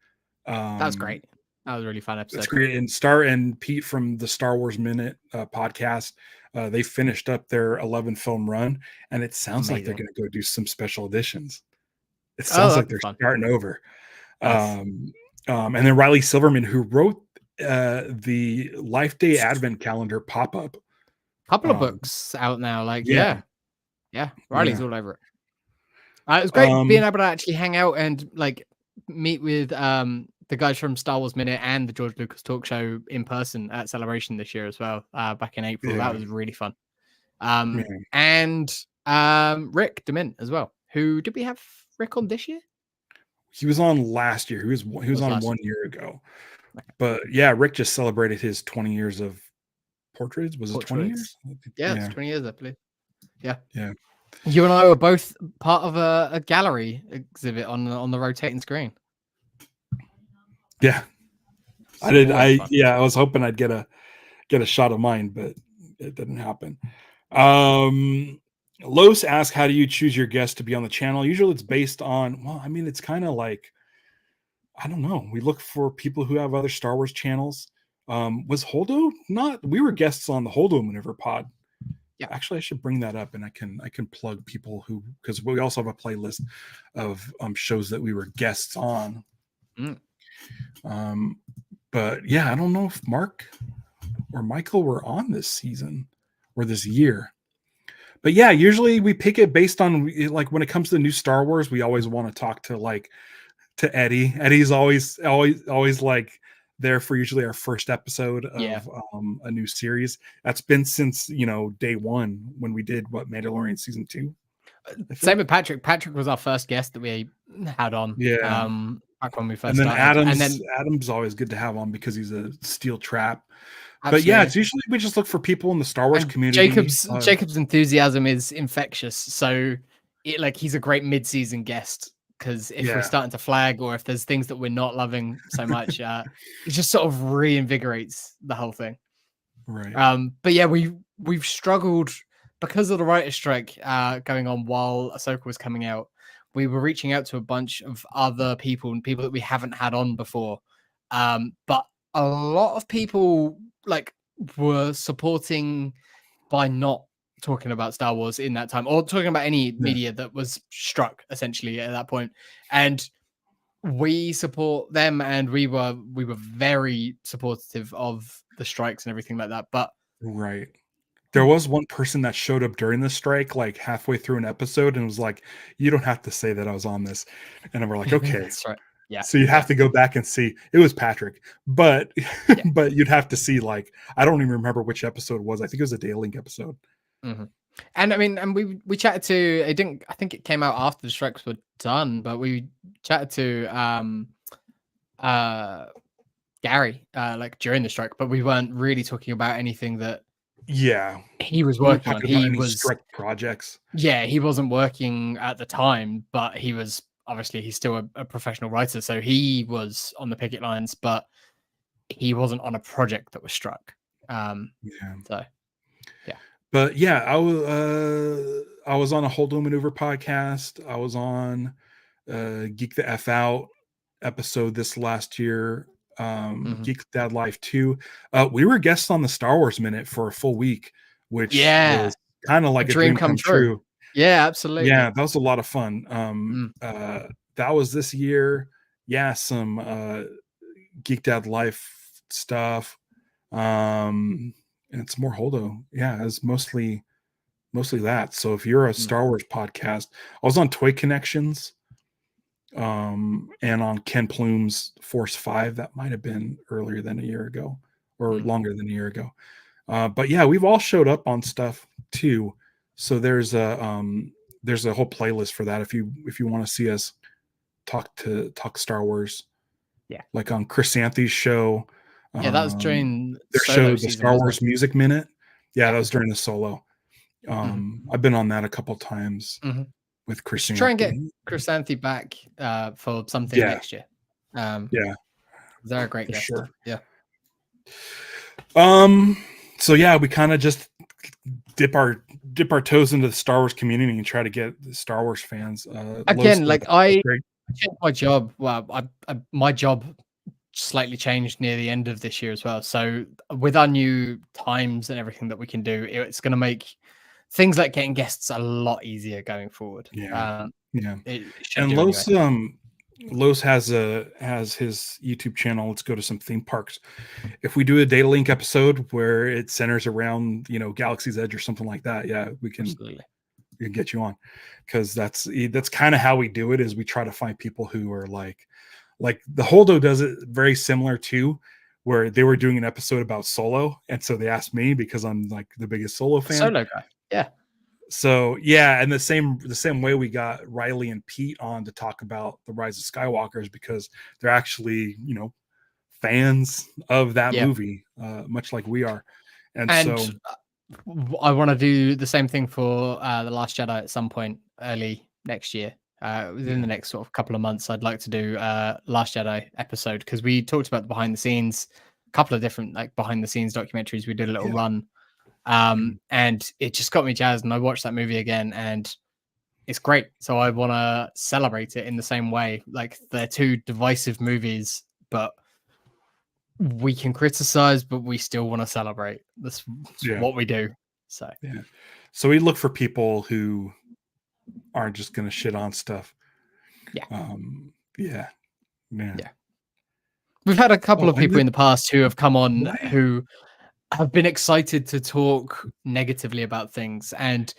That was great. That was a really fun episode. That's great. And Pete from the Star Wars Minute podcast, they finished up their 11 film run, and it sounds like they're going to go do some special editions. It sounds like they're starting over. Nice. And then Riley Silverman, who wrote the Life Day Advent Calendar pop-up. Couple of books out now. Yeah. Riley's all over it. It was great being able to actually hang out and meet with the guys from Star Wars Minute and the George Lucas Talk Show in person at Celebration this year as well, back in April. That was really fun. And Rick DeMint as well. Who did we have Rick on this year? He was on last year. He was on 1 year ago. Okay. But yeah, Rick just celebrated his 20 years of portraits. Was it 20 years? Yeah, it's 20 years, I believe. Yeah. Yeah. You and I were both part of a gallery exhibit on the rotating screen. Yeah. I did. I was hoping I'd get a shot of mine, but it didn't happen. Los asked, how do you choose your guests to be on the channel? Usually it's based on, it's kind of like, I don't know. We look for people who have other Star Wars channels. Was Holdo not? We were guests on the Holdo Maneuver pod. Yeah, actually, I should bring that up, and I can plug people who, because we also have a playlist of shows that we were guests on. But yeah, I don't know if Mark or Michael were on this season or this year. But yeah, usually we pick it based on when it comes to new Star Wars, we always want to talk to Eddie. Eddie's always there for usually our first episode of a new series. That's been since day one when we did Mandalorian season 2. Same with Patrick. Patrick was our first guest that we had on. Yeah. Back when we first started. Adam's Adam's always good to have on because he's a steel trap. Absolutely. But yeah, it's usually we just look for people in the Star Wars community. Jacob's enthusiasm is infectious. So he's a great mid-season guest. Because if we're starting to flag or if there's things that we're not loving so much, it just sort of reinvigorates the whole thing. Right. But yeah, we've struggled because of the writer's strike going on while Ahsoka was coming out, we were reaching out to a bunch of other people and people that we haven't had on before. But a lot of people like were supporting by not talking about Star Wars in that time, or talking about any media that was struck essentially at that point. And we support them, and we were very supportive of the strikes and everything like that. But right. There was one person that showed up during the strike, like halfway through an episode, and was like, "You don't have to say that I was on this." And we're like, "Okay." that's right. Yeah. So you have to go back and see. It was Patrick, but but you'd have to see, like, I don't even remember which episode it was. I think it was a Daylink episode. Mm-hmm. And I mean, and we chatted to, it didn't, I think it came out after the strikes were done, but we chatted to Gary like during the strike, but we weren't really talking about anything that he was working on. He was strike projects. Yeah, he wasn't working at the time, but he was obviously, he's still a professional writer, so he was on the picket lines, but he wasn't on a project that was struck. So yeah. But yeah, I was on a Hold No Maneuver podcast. I was on Geek the F Out episode this last year. Geek Dad Life 2. We were guests on the Star Wars Minute for a full week, which was kind of like a dream come true. Yeah, absolutely. Yeah, that was a lot of fun. That was this year. Yeah, some Geek Dad Life stuff. And it's more Holdo. Yeah, it's mostly that. So if you're a Star Wars podcast, I was on Toy Connections, and on Ken Plume's Force 5. That might have been earlier than a year ago, or longer than a year ago. But yeah, we've all showed up on stuff too. So there's a whole playlist for that if you want to see us talk Star Wars. Yeah, like on Chris Santhe's show. Yeah, that was during their show, the Star Wars Music Minute. Yeah, that was during the solo. I've been on that a couple times with Chris. Try and get Chris Santhe back for something next year. They're a great guest. Sure. Yeah. So yeah, we kind of just dip our toes into the Star Wars community and try to get the Star Wars fans. Again, like I changed my job. Well, my job slightly changed near the end of this year as well. So with our new times and everything that we can do, it's going to make things like getting guests a lot easier going forward. And Los has his YouTube channel. Let's go to some theme parks. If we do a Data Link episode where it centers around, Galaxy's Edge or something like that, we can get you on, because that's kind of how we do it. Is we try to find people who are like the Holdo does it very similar to where they were doing an episode about Solo, and so they asked me because I'm like the biggest Solo fan. Solo guy. Yeah. So yeah, and the same way we got Riley and Pete on to talk about the Rise of Skywalkers, because they're actually fans of that movie, much like we are, and so I want to do the same thing for The Last Jedi at some point early next year. Within the next sort of couple of months, I'd like to do Last Jedi episode, because we talked about the behind the scenes, a couple of different like behind the scenes documentaries. We did a little run, and it just got me jazzed, and I watched that movie again, and it's great. So I want to celebrate it in the same way. Like, they're two divisive movies, but we can criticize, but we still want to celebrate. That's what we do. So so we look for people who aren't just going to shit on stuff. We've had a couple of people in the past who have come on who have been excited to talk negatively about things, and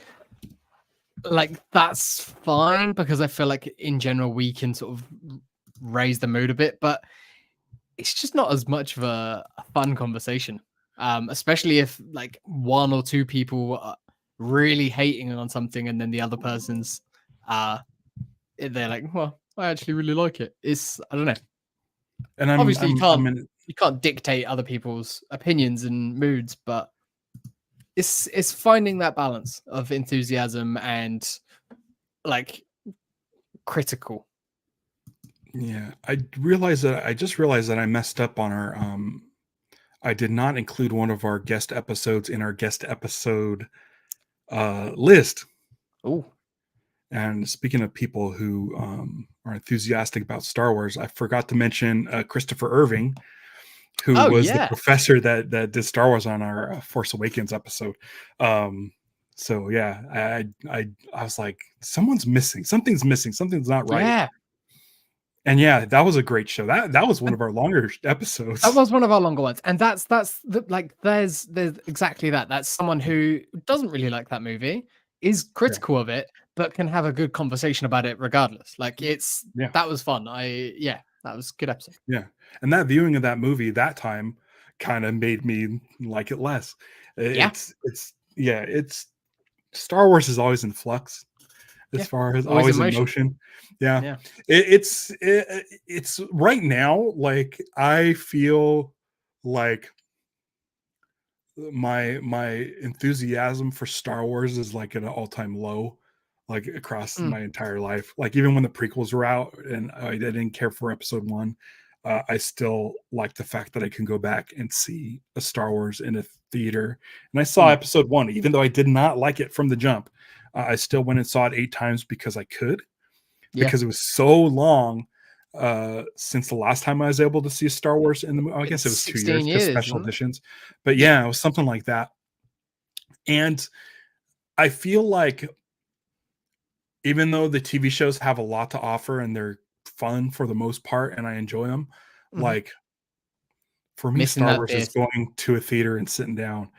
like that's fine, because I feel like in general we can sort of raise the mood a bit, but it's just not as much of a fun conversation, especially if like one or two people are really hating on something, and then the other person's they're like, well, I actually really like it. It's, I don't know. And obviously you can't dictate other people's opinions and moods, but it's finding that balance of enthusiasm and like critical. Yeah, I just realized that I messed up on our I did not include one of our guest episodes in our guest episode list. Oh. And speaking of people who are enthusiastic about Star Wars, I forgot to mention Christopher Irving, who was the professor that did Star Wars on our Force Awakens episode. So yeah, I was like, someone's missing, something's missing, something's not right. Yeah. And yeah, that was a great show. That was one of our longer episodes. That was one of our longer ones, and that's like there's exactly that. That's someone who doesn't really like that movie, is critical of it, but can have a good conversation about it regardless. Like that was fun. That was a good episode. Yeah, and that viewing of that movie that time kind of made me like it less. It's Star Wars is always in flux. As far as always in motion. Yeah. It's right now, like I feel like my enthusiasm for Star Wars is like at an all-time low, like across my entire life. Like even when the prequels were out and I didn't care for episode 1, I still like the fact that I can go back and see a Star Wars in a theater. And I saw episode 1, even though I did not like it from the jump. I still went and saw it 8 times because I could, because it was so long since the last time I was able to see Star Wars in the. I guess it was 2 years because special editions, but yeah, it was something like that. And I feel like even though the TV shows have a lot to offer and they're fun for the most part, and I enjoy them, like for me, Star Wars is going to a theater and sitting down.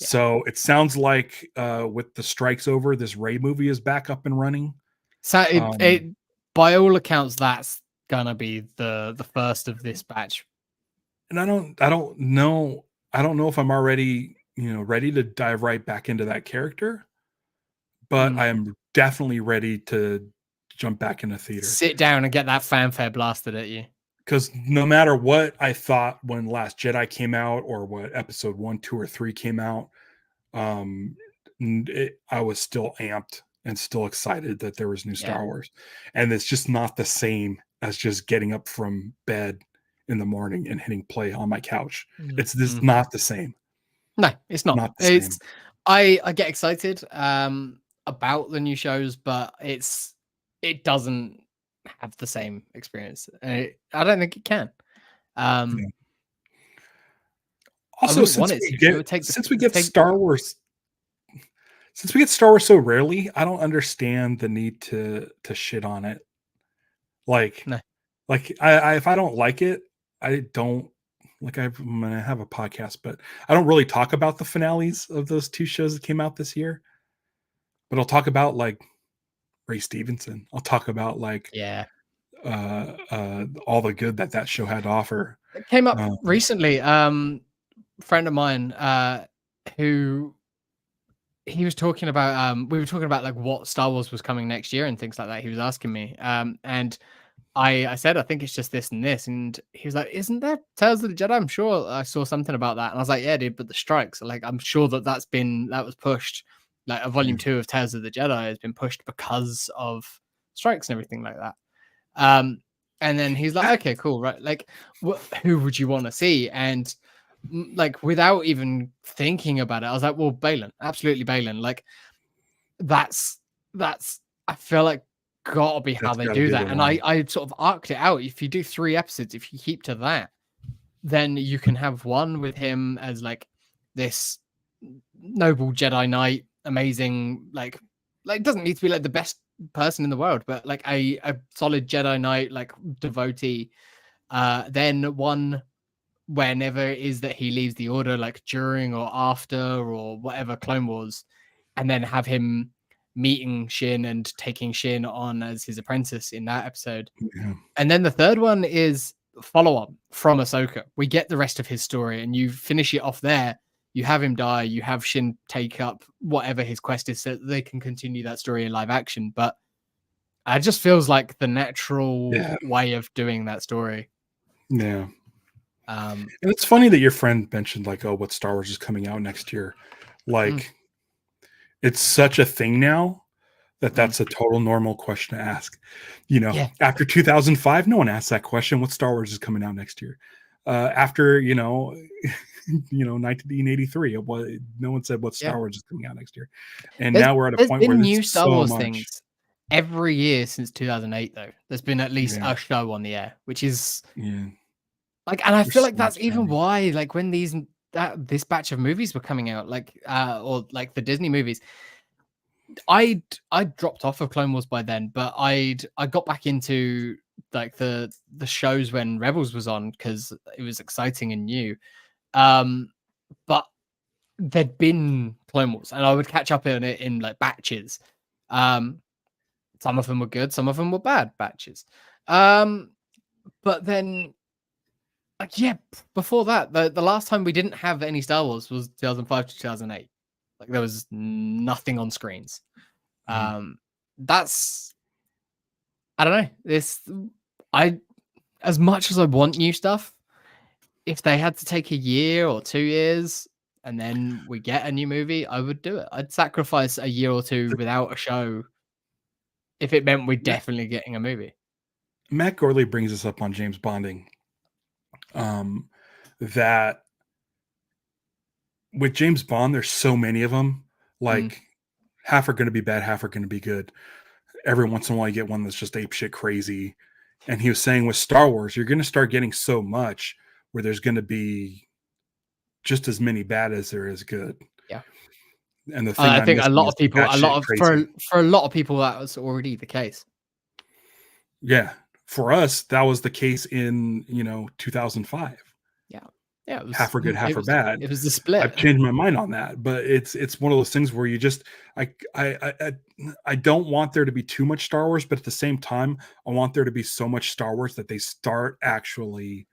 So it sounds like with the strikes over, this Rey movie is back up and running. So it by all accounts, that's gonna be the first of this batch. And I don't know if I'm already ready to dive right back into that character, but I am definitely ready to jump back in the theater. Sit down and get that fanfare blasted at you. Because no matter what I thought when Last Jedi came out or what episode 1, 2, or 3 came out, I was still amped and still excited that there was new Star Wars. And it's just not the same as just getting up from bed in the morning and hitting play on my couch. It's just not the same. No, it's not. It's I get excited about the new shows, but it doesn't have the same experience. I don't think it can. Also, since we get Star Wars so rarely, I don't understand the need to shit on it. Like, I if I don't like it, I don't like. I'm gonna have a podcast, but I don't really talk about the finales of those 2 shows that came out this year. But I'll talk about like Ray Stevenson. I'll talk about like all the good that show had to offer. It came up recently. Friend of mine who he was talking about we were talking about like what Star Wars was coming next year and things like that. He was asking me and I said I think it's just this and this, and he was like, isn't there Tales of the Jedi? I'm sure I saw something about that. And I was like, yeah, dude, but the strikes, like I'm sure that was pushed, like a volume 2 of Tales of the Jedi has been pushed because of strikes and everything like that. And then he's like, okay, cool, right? Like who would you want to see? And like without even thinking about it, I was like, well, Balin, absolutely Balin. Like that's I feel like gotta be how they do that. And I sort of arced it out. If you do 3 episodes, if you keep to that, then you can have one with him as like this noble Jedi Knight, amazing, like it doesn't need to be like the best person in the world, but like a solid Jedi Knight, like devotee. Then one whenever it is that he leaves the order, like during or after or whatever Clone Wars, and then have him meeting Shin and taking Shin on as his apprentice in that episode. And then the third one is follow-up from Ahsoka. We get the rest of his story and you finish it off there. You have him die, you have Shin take up whatever his quest is so that they can continue that story in live action. But it just feels like the natural way of doing that story. Yeah. And it's funny that your friend mentioned like, oh, what Star Wars is coming out next year. Like it's such a thing now that that's a total normal question to ask. You know, after 2005, no one asked that question. What Star Wars is coming out next year? After, you know, 1983. No one said what Yeah. Star Wars is coming out next year, and There's now we're at a there's point where been there's new Star so Wars much. things every year since 2008, though. There's been at least Yeah, a show on the air, which is yeah. like, and I feel There's like so that's much even now. why, like, when this batch of movies were coming out, like, or like the Disney movies, I'd dropped off of Clone Wars by then, but I got back into like the shows when Rebels was on because it was exciting and new. Um, but there'd been Clone Wars, and I would catch up on it in like batches. Um, some of them were good, some of them were bad batches. But then, like, yeah, before that, the last time we didn't have any Star Wars was 2005 to 2008. Like, there was nothing on screens. Mhm. That's I don't know. I as much as I want new stuff, if they had to take a year or 2 years and then we get a new movie, I would do it. I'd sacrifice a year or two without a show if it meant we're Matt, definitely getting a movie. Matt Gorley brings us up on James Bonding. That with James Bond, there's so many of them. Mm, Like half are going to be bad, half are going to be good. Every once in a while, you get one that's just apeshit crazy. And he was saying with Star Wars, you're going to start getting so much where there's going to be just as many bad as there is good. yeah. And the thing I I'm think missing is the a batshit lot of crazy. for a lot of people that was already the case. Yeah, for us, that was the case in 2005. Yeah. Yeah, Half are good, half are bad. it was the split. I've changed my mind on that, but it's one of those things where you just I don't want there to be too much Star Wars, but at the same time, I want there to be so much Star Wars that they start actually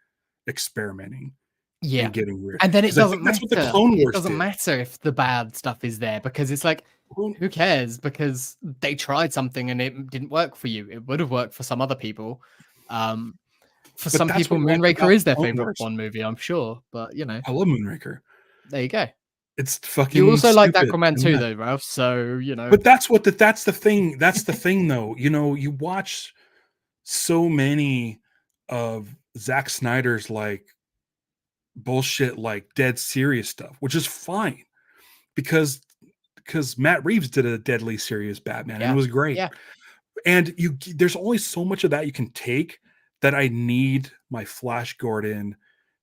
experimenting Yeah. and getting weird. And then it Because I doesn't think that's what the matter. Clone It Wars doesn't did. matter if the bad stuff is there because it's like, Clone- who cares? Because they tried something and it didn't work for you. It would have worked for some other people. Um, for But some that's people, what I like Moonraker about is their Clone favorite Wars. Bond movie, I'm sure. But I love Moonraker. there you go. It's You fucking also like stupid. Aquaman too, though, Ralph. So But that's the thing. That's the thing, though. You watch so many of Zack Snyder's like bullshit, like dead serious stuff, which is fine because Matt Reeves did a deadly serious Batman and it yeah, was great. yeah, And there's only so much of that you can take that I need my Flash Gordon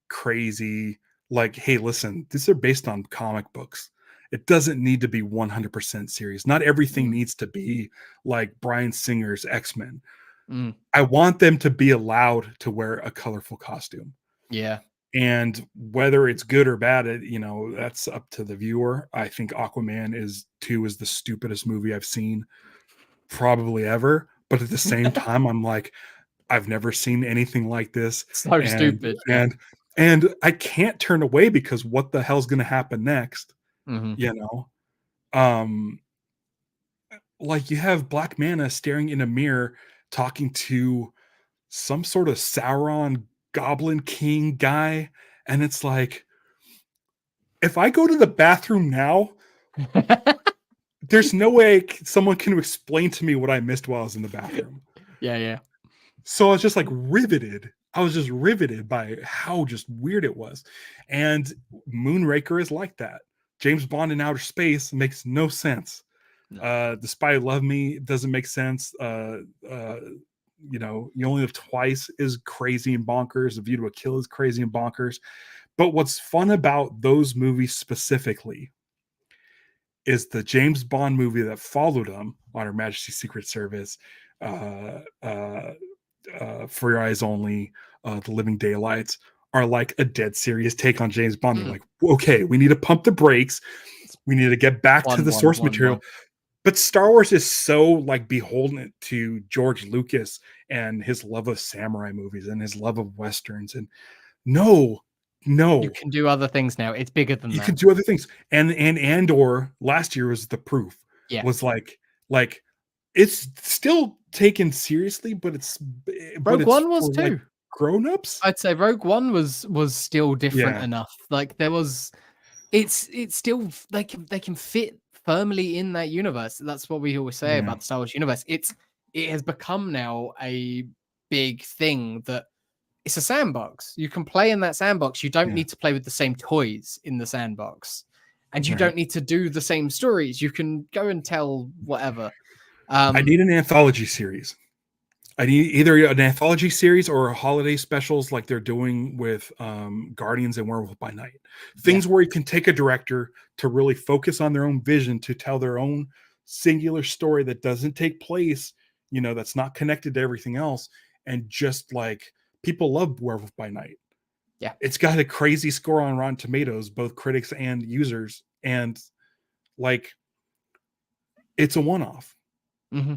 crazy, like, hey, listen, these are based on comic books. It doesn't need to be 100% serious. Not everything mm, needs to be like Bryan Singer's X-Men. mm, I want them to be allowed to wear a colorful costume. yeah. And whether it's good or bad, that's up to the viewer. I think Aquaman 2 is the stupidest movie I've seen probably ever. But at the same time, I'm like, I've never seen anything like this. So And stupid. Yeah. and and I can't turn away because what the hell's gonna happen next? Hmm. You know? Um, like you have Black Manta staring in a mirror talking to some sort of Sauron Goblin King guy, and it's like if I go to the bathroom now, there's no way someone can explain to me what I missed while I was in the bathroom. Yeah, yeah. So I was just like riveted. I was just riveted by how just weird it was. And Moonraker is like that. James Bond in outer space makes no sense. No. The Spy Who Loved Me doesn't make sense. You Only Live Twice is crazy and bonkers. The View to a Kill is crazy and bonkers. But what's fun about those movies specifically is the James Bond movie that followed them on Her Majesty's Secret Service, For Your Eyes Only, The Living Daylights are like a dead serious take on James Bond. They're like, okay, we need to pump the brakes. We need to get back to the source material. But Star Wars is so like beholden to George Lucas and his love of samurai movies and his love of westerns. And no, You can do other things now. It's bigger than you that. can do other things. And Andor last year was the proof. Yeah. Was like it's still taken seriously, but Rogue One was for, too. like, grown-ups. I'd say Rogue One was still different Yeah. enough. Like there was, it's still they can fit firmly in that universe. That's what we always say Yeah. about the Star Wars universe. It has become now a big thing that it's a sandbox. You can play in that sandbox. You don't Yeah. need to play with the same toys in the sandbox, and you Right. don't need to do the same stories. You can go and tell whatever. I need an anthology series. I need either an anthology series or a holiday specials like they're doing with Guardians and Werewolf by Night. Things where you can take a director to really focus on their own vision to tell their own singular story that doesn't take place, you know, that's not connected to everything else. And just like people love Werewolf by Night. Yeah. It's got a crazy score on Rotten Tomatoes, both critics and users. And like, it's a one-off. Mm-hmm.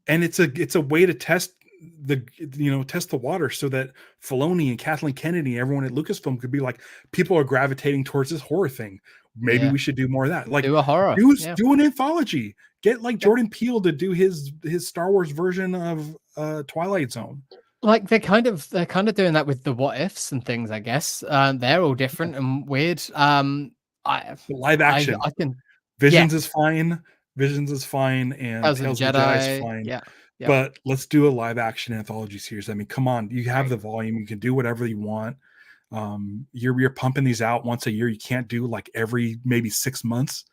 And it's a way to test the water so that Filoni and Kathleen Kennedy and everyone at Lucasfilm could be like, people are gravitating towards this horror thing. Maybe we should do more of that. Like, do a horror. Do an anthology. Get like Jordan Peele to do his Star Wars version of Twilight Zone. Like they're kind of doing that with the what ifs and things, I guess. They're all different and weird. Live action. I can. Visions is fine. Visions is fine, and Tales of the Jedi is fine. Yeah. But let's do a live action anthology series. I mean, come on, you have the volume, you can do whatever you want. You're pumping these out once a year. You can't do like every maybe 6 months.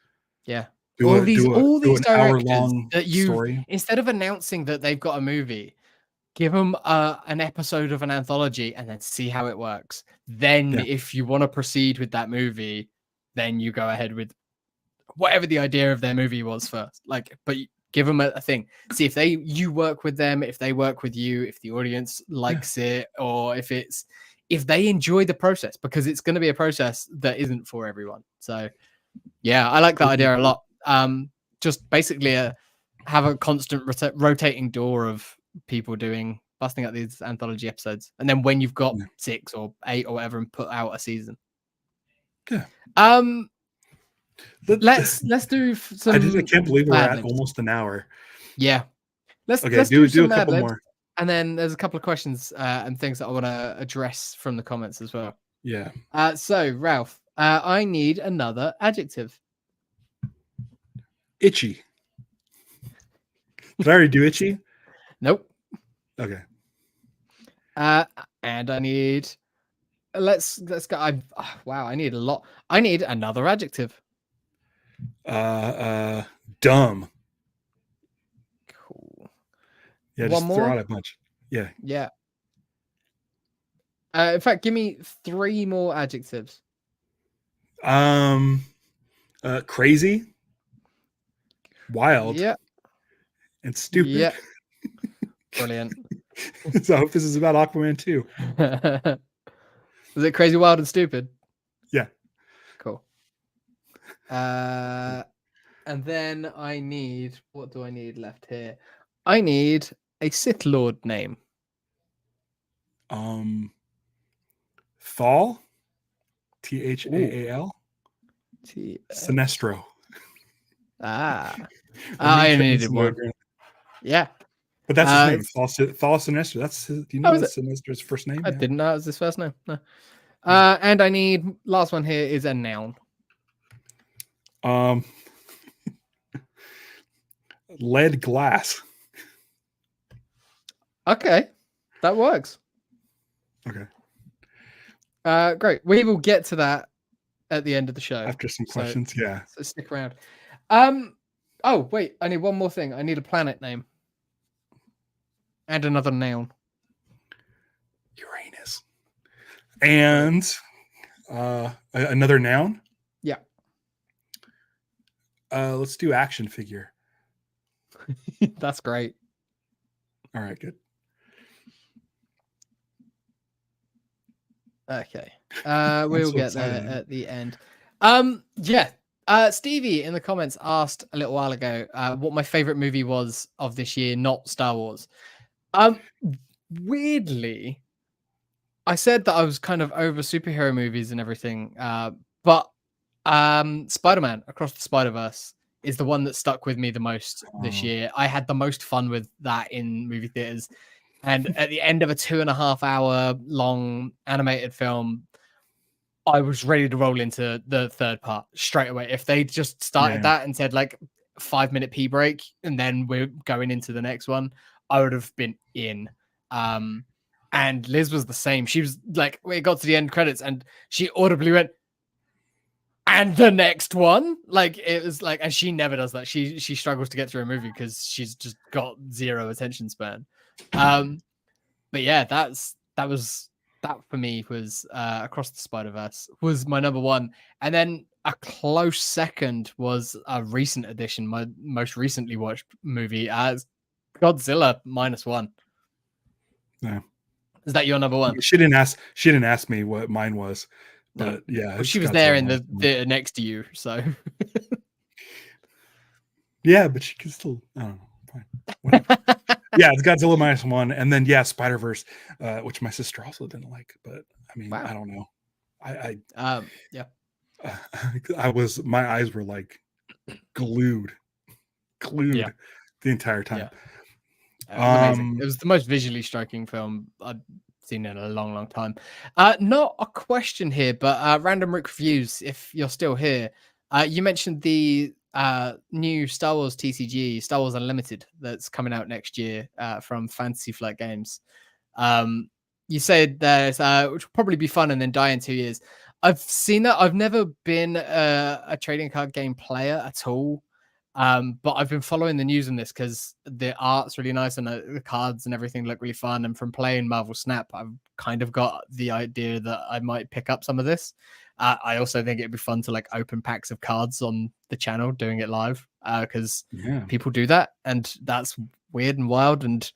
Yeah. Do all these an directors hour-long that story. Instead of announcing that they've got a movie, give them an episode of an anthology and then see how it works. Then if you want to proceed with that movie, then you go ahead with whatever the idea of their movie was first. Like, but give them a thing. See if you work with them, if they work with you, if the audience likes it, or if they enjoy the process, because it's going to be a process that isn't for everyone. So yeah, I like that idea a lot. Just basically have a constant rotating door of people busting out these anthology episodes, and then when you've got 6 or 8 or whatever, and put out a season. Let's do some. I can't believe we're at almost an hour. Yeah, let's do a couple more, and then there's a couple of questions and things that I want to address from the comments as well. Yeah. So Ralph, I need another adjective. Itchy. Did I already do itchy? Nope. Okay. And I need. Let's go. Wow, I need a lot. I need another adjective. Dumb. Cool. Yeah, just throw out a bunch. Yeah. Yeah. In fact, give me 3 more adjectives. Crazy, wild, and stupid. Yeah. Brilliant. So I hope this is about Aquaman too. Was it crazy, wild, and stupid? Yeah. Cool. And then I need, what do I need left here? I need a Sith Lord name. Thal, Thaal, Sinestro. I needed one. Yeah. But that's his name, Thal Sinestro. That's his, do you know that's Sinestro's first name? I didn't know it was his first name. No. And I need, last one here is a noun. Lead glass. Okay, that works. Okay. Great. We will get to that at the end of the show after some questions. Yeah. So stick around. Oh wait, I need one more thing. I need a planet name and another noun. Uranus. And another noun. Yeah. Let's do action figure. That's great. All right, good. Okay. We'll get there at the end. Yeah. Stevie in the comments asked a little while ago what my favorite movie was of this year, not Star Wars. Weirdly, I said that I was kind of over superhero movies and everything, but Spider-Man Across the Spider-Verse is the one that stuck with me the most this year. I had the most fun with that in movie theaters. And at the end of a 2.5 hour long animated film, I was ready to roll into the third part straight away. If they just started that and said like 5-minute pee break and then we're going into the next one, I would have been in. And Liz was the same. She was like, it got to the end credits and she audibly went, and the next one. Like, it was like, and she never does that. She struggles to get through a movie because she's just got zero attention span. But yeah, that for me was Across the Spider-Verse was my number one. And then a close second was a recent addition, my most recently watched movie, as Godzilla -1. Yeah. Is that your number one? She didn't ask me what mine was, but no. yeah, Well, she was there in the theater next to you, so yeah, but she can still, I don't know, fine. Whatever. Yeah, it's Godzilla -1, and then yeah, Spider-Verse, which my sister also didn't like, but I mean, wow. I don't know. Yeah. My eyes were like glued the entire time. Yeah. It was amazing. It was the most visually striking film I've seen in a long, long time. Not a question here, but Random Rick Reviews, if you're still here, you mentioned the new Star Wars TCG, Star Wars Unlimited, that's coming out next year from Fantasy Flight Games. You said there's which will probably be fun and then die in 2 years. I've seen that. I've never been a trading card game player at all. But I've been following the news on this because the art's really nice and the cards and everything look really fun. And from playing Marvel Snap, I've kind of got the idea that I might pick up some of this. I also think it'd be fun to like open packs of cards on the channel doing it live because people do that, and that's weird and wild and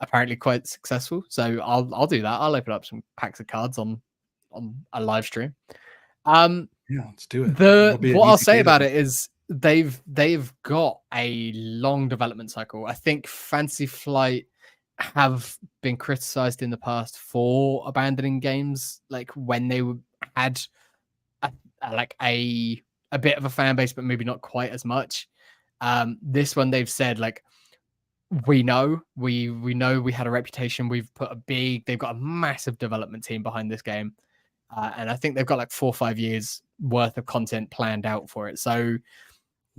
apparently quite successful. So I'll do that. I'll open up some packs of cards on a live stream. Yeah, let's do it. What I'll say about it is they've got a long development cycle. I think Fantasy Flight have been criticized in the past for abandoning games, like when they had a bit of a fan base, but maybe not quite as much. This one they've said like, we know we had a reputation. They've got a massive development team behind this game. And I think they've got like 4 or 5 years worth of content planned out for it. So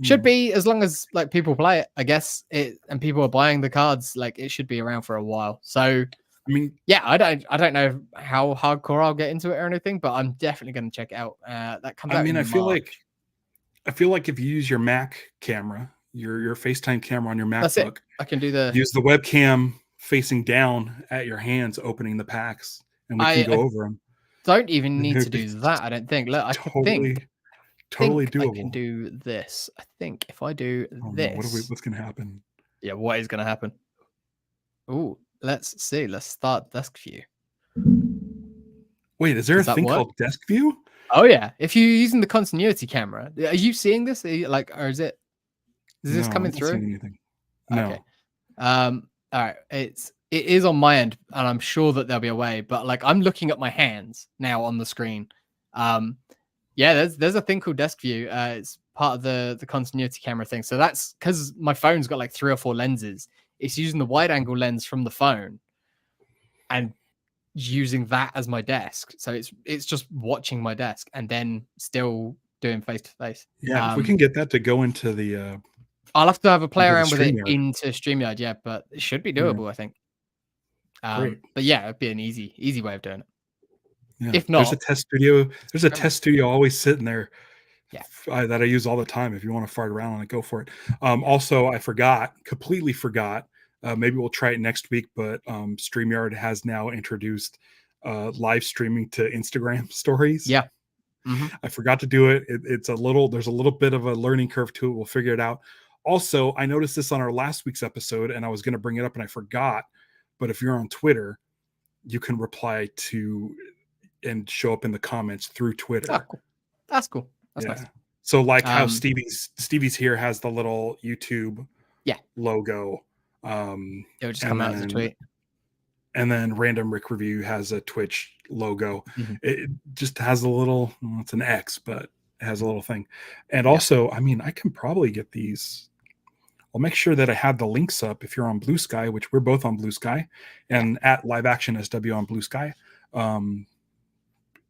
should be, as long as like people play it, I guess and people are buying the cards, like it should be around for a while. So I mean, yeah, I don't know how hardcore I'll get into it or anything, but I'm definitely going to check it out. That comes out. I mean, I feel like if you use your Mac camera, your FaceTime camera on your MacBook, that's it. I can use the webcam facing down at your hands, opening the packs, and we can go over them. Don't even need to do that. I don't think. Look, I totally doable. I can do this. I think if I do this, no, what's going to happen? Yeah, what is going to happen? Oh, let's see. Let's start desk view. Wait, is there a thing called desk view? Oh yeah, if you're using the continuity camera, are you seeing this? Or is this coming through? I'm not seeing anything. No. Okay. All right. It is on my end, and I'm sure that there'll be a way. But like, I'm looking at my hands now on the screen. Yeah, there's a thing called desk view. It's part of the continuity camera thing. So that's because my phone's got like 3 or 4 lenses. It's using the wide angle lens from the phone and using that as my desk. So it's just watching my desk and then still doing face to face. Yeah, if we can get that to go into the I'll have to have a play around with it into StreamYard, yeah, but it should be doable, I think. But yeah, it'd be an easy way of doing it. Yeah. If not, there's a test studio always sitting there that I use all the time. If you want to fart around on it, go for it. Also, I completely forgot. Maybe we'll try it next week, but StreamYard has now introduced live streaming to Instagram stories. Yeah. I forgot to do it. There's a little bit of a learning curve to it. We'll figure it out. Also, I noticed this on our last week's episode, and I was going to bring it up and I forgot. But if you're on Twitter, you can reply to and show up in the comments through Twitter. Oh, cool. That's cool. That's nice. So like how Stevie's here has the little YouTube logo. It would just come out as a tweet. And then Random Rick Review has a Twitch logo. It just has a little, it's an X, but it has a little thing. And also, I mean, I can probably get these. I'll make sure that I have the links up if you're on Blue Sky, which we're both on Blue Sky, and at Live Action SW on Blue Sky.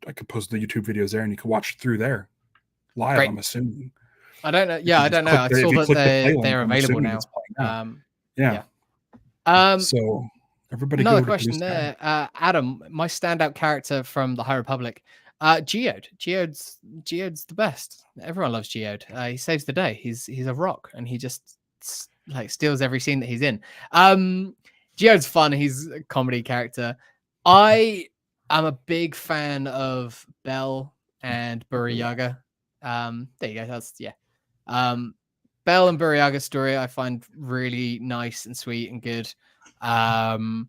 I could post the YouTube videos there and you can watch through there live. Great. I'm assuming. I don't know. Yeah, I don't know. I saw that they're available now. So Everybody Another go to Blue question Sky. there, Adam. My standout character from the High Republic, Geode. Geode's the best. Everyone loves Geode. He saves the day. He's a rock, and he just like steals every scene that he's in. Geode's fun. He's a comedy character. I am a big fan of Bell and Buryaga. There you go. That's yeah. Bell and Buryaga story I find really nice and sweet and good. Elzar,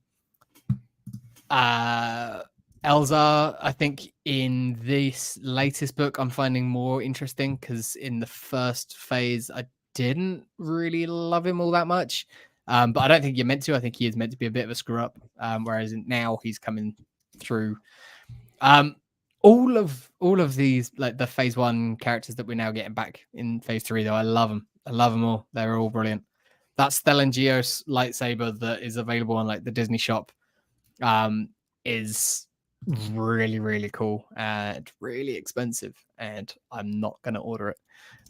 I think in this latest book, I'm finding more interesting because in the first phase, I didn't really love him all that much. But I don't think you're meant to. I think he is meant to be a bit of a screw up. Whereas now he's coming through. All of these, like the phase 1 characters that we're now getting back in phase 3, though, I love them. I love them all. They're all brilliant. That Stellan Geos lightsaber that is available on like the Disney shop is really, really cool and really expensive, and I'm not going to order it.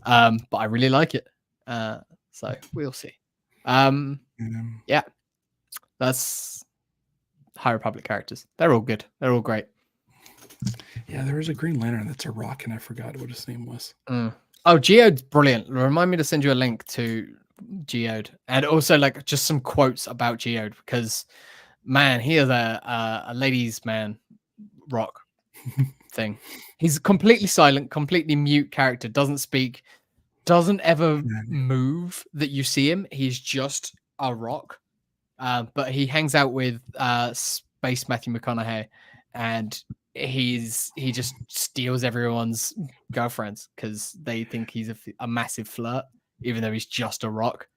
But I really like it. So we'll see. Yeah, that's High Republic characters. They're all good. They're all great. Yeah, there is a Green Lantern that's a rock, and I forgot what his name was. Oh, Geode's brilliant. Remind me to send you a link to Geode, and also like just some quotes about Geode, because man, he is a ladies' man rock thing. He's completely silent, completely mute character, doesn't speak, doesn't ever move that you see him. He's just a rock. But he hangs out with Space Matthew McConaughey, and he just steals everyone's girlfriends because they think he's a massive flirt, even though he's just a rock.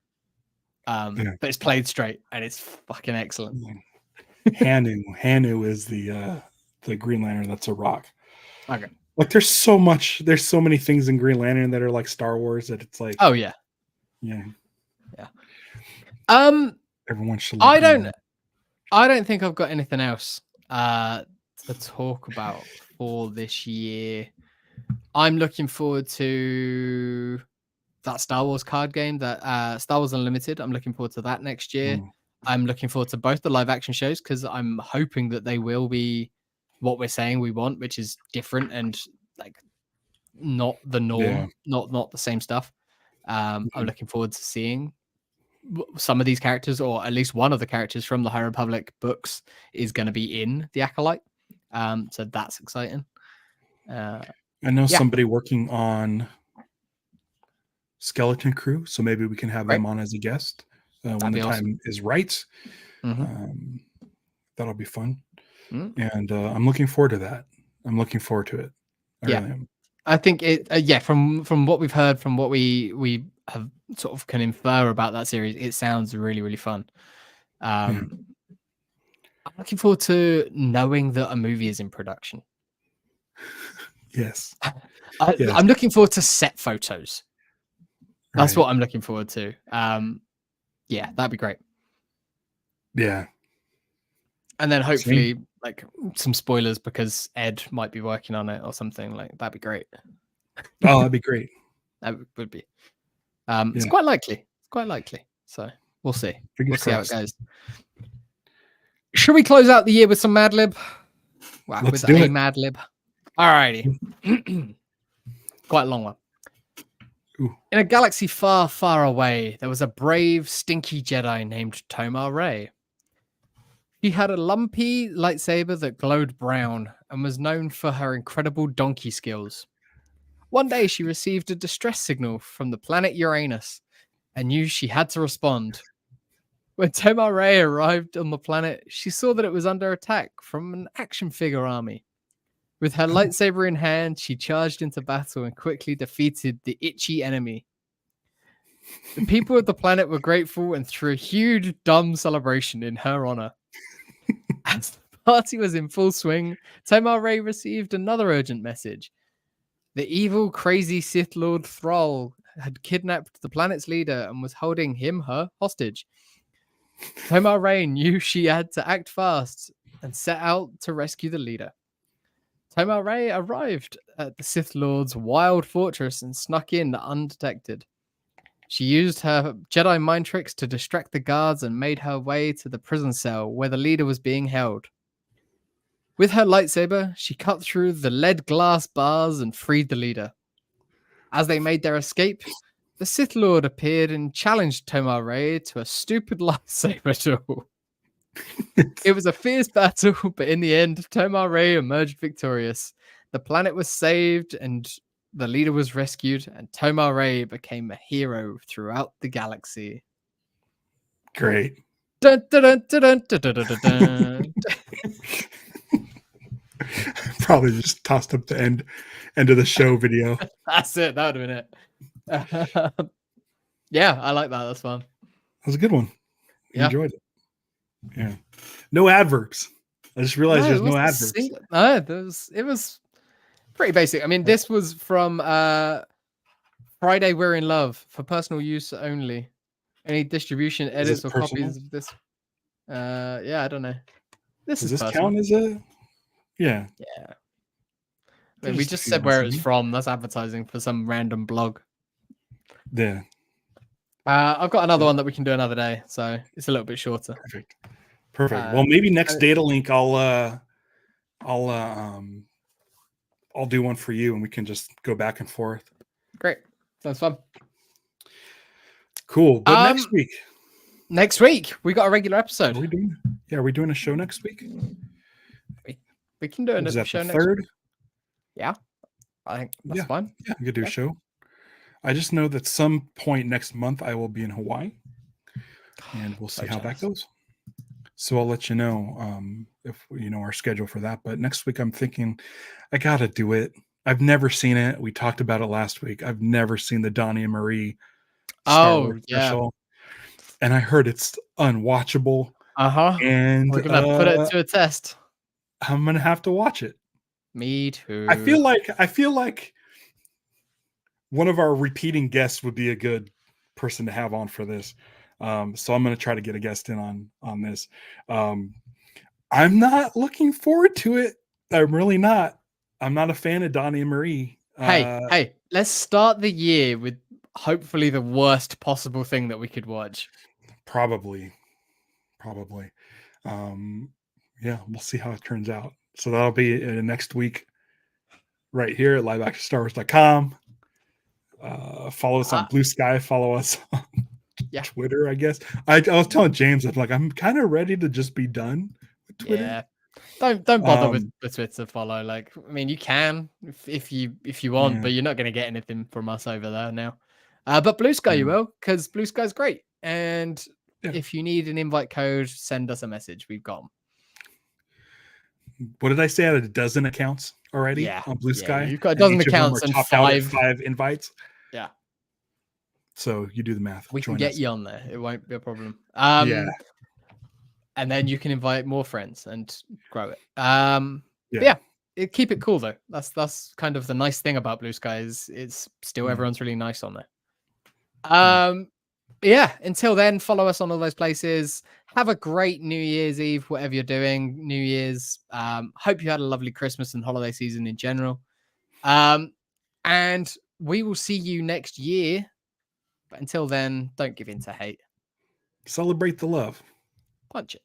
But it's played straight, and it's fucking excellent. Hanu is the Green Lantern that's a rock. Okay. Like there's so many things in Green Lantern that are like Star Wars that it's like, oh yeah. Everyone should. I don't think I've got anything else to talk about for this year. I'm looking forward to that Star Wars card game, that Star Wars Unlimited. I'm looking forward to that next year. I'm looking forward to both the live action shows because I'm hoping that they will be what we're saying we want, which is different and like not the norm, not the same stuff. I'm looking forward to seeing some of these characters, or at least one of the characters from the High Republic books is going to be in the Acolyte. So that's exciting. I know somebody working on Skeleton Crew, so maybe we can have them on as a guest when the time is right. That'll be fun. And I'm looking forward to that. I'm looking forward to it. I really am. I think it, from what we've heard, from what we have sort of can infer about that series, it sounds really, really fun. I'm looking forward to knowing that a movie is in production. Yes. I'm looking forward to set photos. That's what I'm looking forward to. Yeah, that'd be great. Yeah. And then hopefully like some spoilers because Ed might be working on it or something. Like that'd be great. Oh, that'd be great. That would be. It's quite likely. It's quite likely. So we'll see. We'll see how it goes. Should we close out the year with some Mad Lib? Wow, Let's do it. Mad Lib. Alrighty. Quite a long one. Ooh. In a galaxy far, far away, there was a brave, stinky Jedi named Tomar Ray. She had a lumpy lightsaber that glowed brown and was known for her incredible donkey skills. One day, she received a distress signal from the planet Uranus and knew she had to respond. When Tomar Ray arrived on the planet, she saw that it was under attack from an action figure army. With her lightsaber in hand, she charged into battle and quickly defeated the itchy enemy. The people of the planet were grateful and threw a huge, dumb celebration in her honor. As the party was in full swing, Tomar Ray received another urgent message. The evil, crazy Sith Lord Thrall had kidnapped the planet's leader and was holding her hostage. Tomar Ray knew she had to act fast and set out to rescue the leader. Tomar Ray arrived at the Sith Lord's wild fortress and snuck in undetected. She used her Jedi mind tricks to distract the guards and made her way to the prison cell where the leader was being held. With her lightsaber, she cut through the lead glass bars and freed the leader. As they made their escape, the Sith Lord appeared and challenged Tomar Ray to a stupid lightsaber duel. It was a fierce battle, but in the end, Tomar Ray emerged victorious. The planet was saved and the leader was rescued, and Tomar Ray became a hero throughout the galaxy. Great. Dun, dun, dun, dun, dun, dun, dun, dun. Probably just tossed up the end of the show video. That's it. That would have been it. Yeah, I like that. That's fun. That was a good one. Yeah. Enjoyed it. Yeah. No adverbs. I just realized there's no adverbs. It was pretty basic. I mean, this was from Friday We're in Love for personal use only. Any distribution, edits, or copies of this? Yeah, I don't know. Does this count as a? Yeah. Yeah. I mean, we just said where it's from. That's advertising for some random blog. Yeah. I've got another one that we can do another day, so it's a little bit shorter. Perfect. Well, maybe next data link, I'll do one for you, and we can just go back and forth. Great. Sounds fun. Cool. But next week we got a regular episode. Are we doing a show next week? We can do another show next week. Yeah, I think that's fine. Yeah, we could do a show. I just know that some point next month I will be in Hawaii, and we'll see how that goes. So I'll let you know if you know our schedule for that. But next week I'm thinking I gotta do it. I've never seen it. We talked about it last week. I've never seen the Donnie and Marie Star Wars special, and I heard it's unwatchable. And we're gonna put it to a test. I'm gonna have to watch it. Me too. I feel like one of our repeating guests would be a good person to have on for this. So I'm going to try to get a guest in on this. I'm not looking forward to it. I'm really not. I'm not a fan of Donnie and Marie. Hey, let's start the year with hopefully the worst possible thing that we could watch. Probably. Yeah, we'll see how it turns out. So that'll be next week right here at liveactionstarwars.com. Follow us on Blue Sky. Follow us on Twitter, I guess. I was telling James, I'm kind of ready to just be done with Twitter. Yeah. Don't bother with Twitter follow. Like, I mean, you can if you want, but you're not going to get anything from us over there now. But Blue Sky you will, because Blue Sky's great. And if you need an invite code, send us a message. We've got them. What did I say? I had a dozen accounts already on Blue Sky. You've got a dozen accounts and five invites. Yeah. So you do the math. We can get you on there. It won't be a problem. Yeah. And then you can invite more friends and grow it. Keep it cool though. That's kind of the nice thing about Blue Sky is it's still everyone's really nice on there. Until then, follow us on all those places. Have a great New Year's Eve, whatever you're doing. New Year's. Hope you had a lovely Christmas and holiday season in general. And we will see you next year. But until then, don't give in to hate. Celebrate the love. Punch it.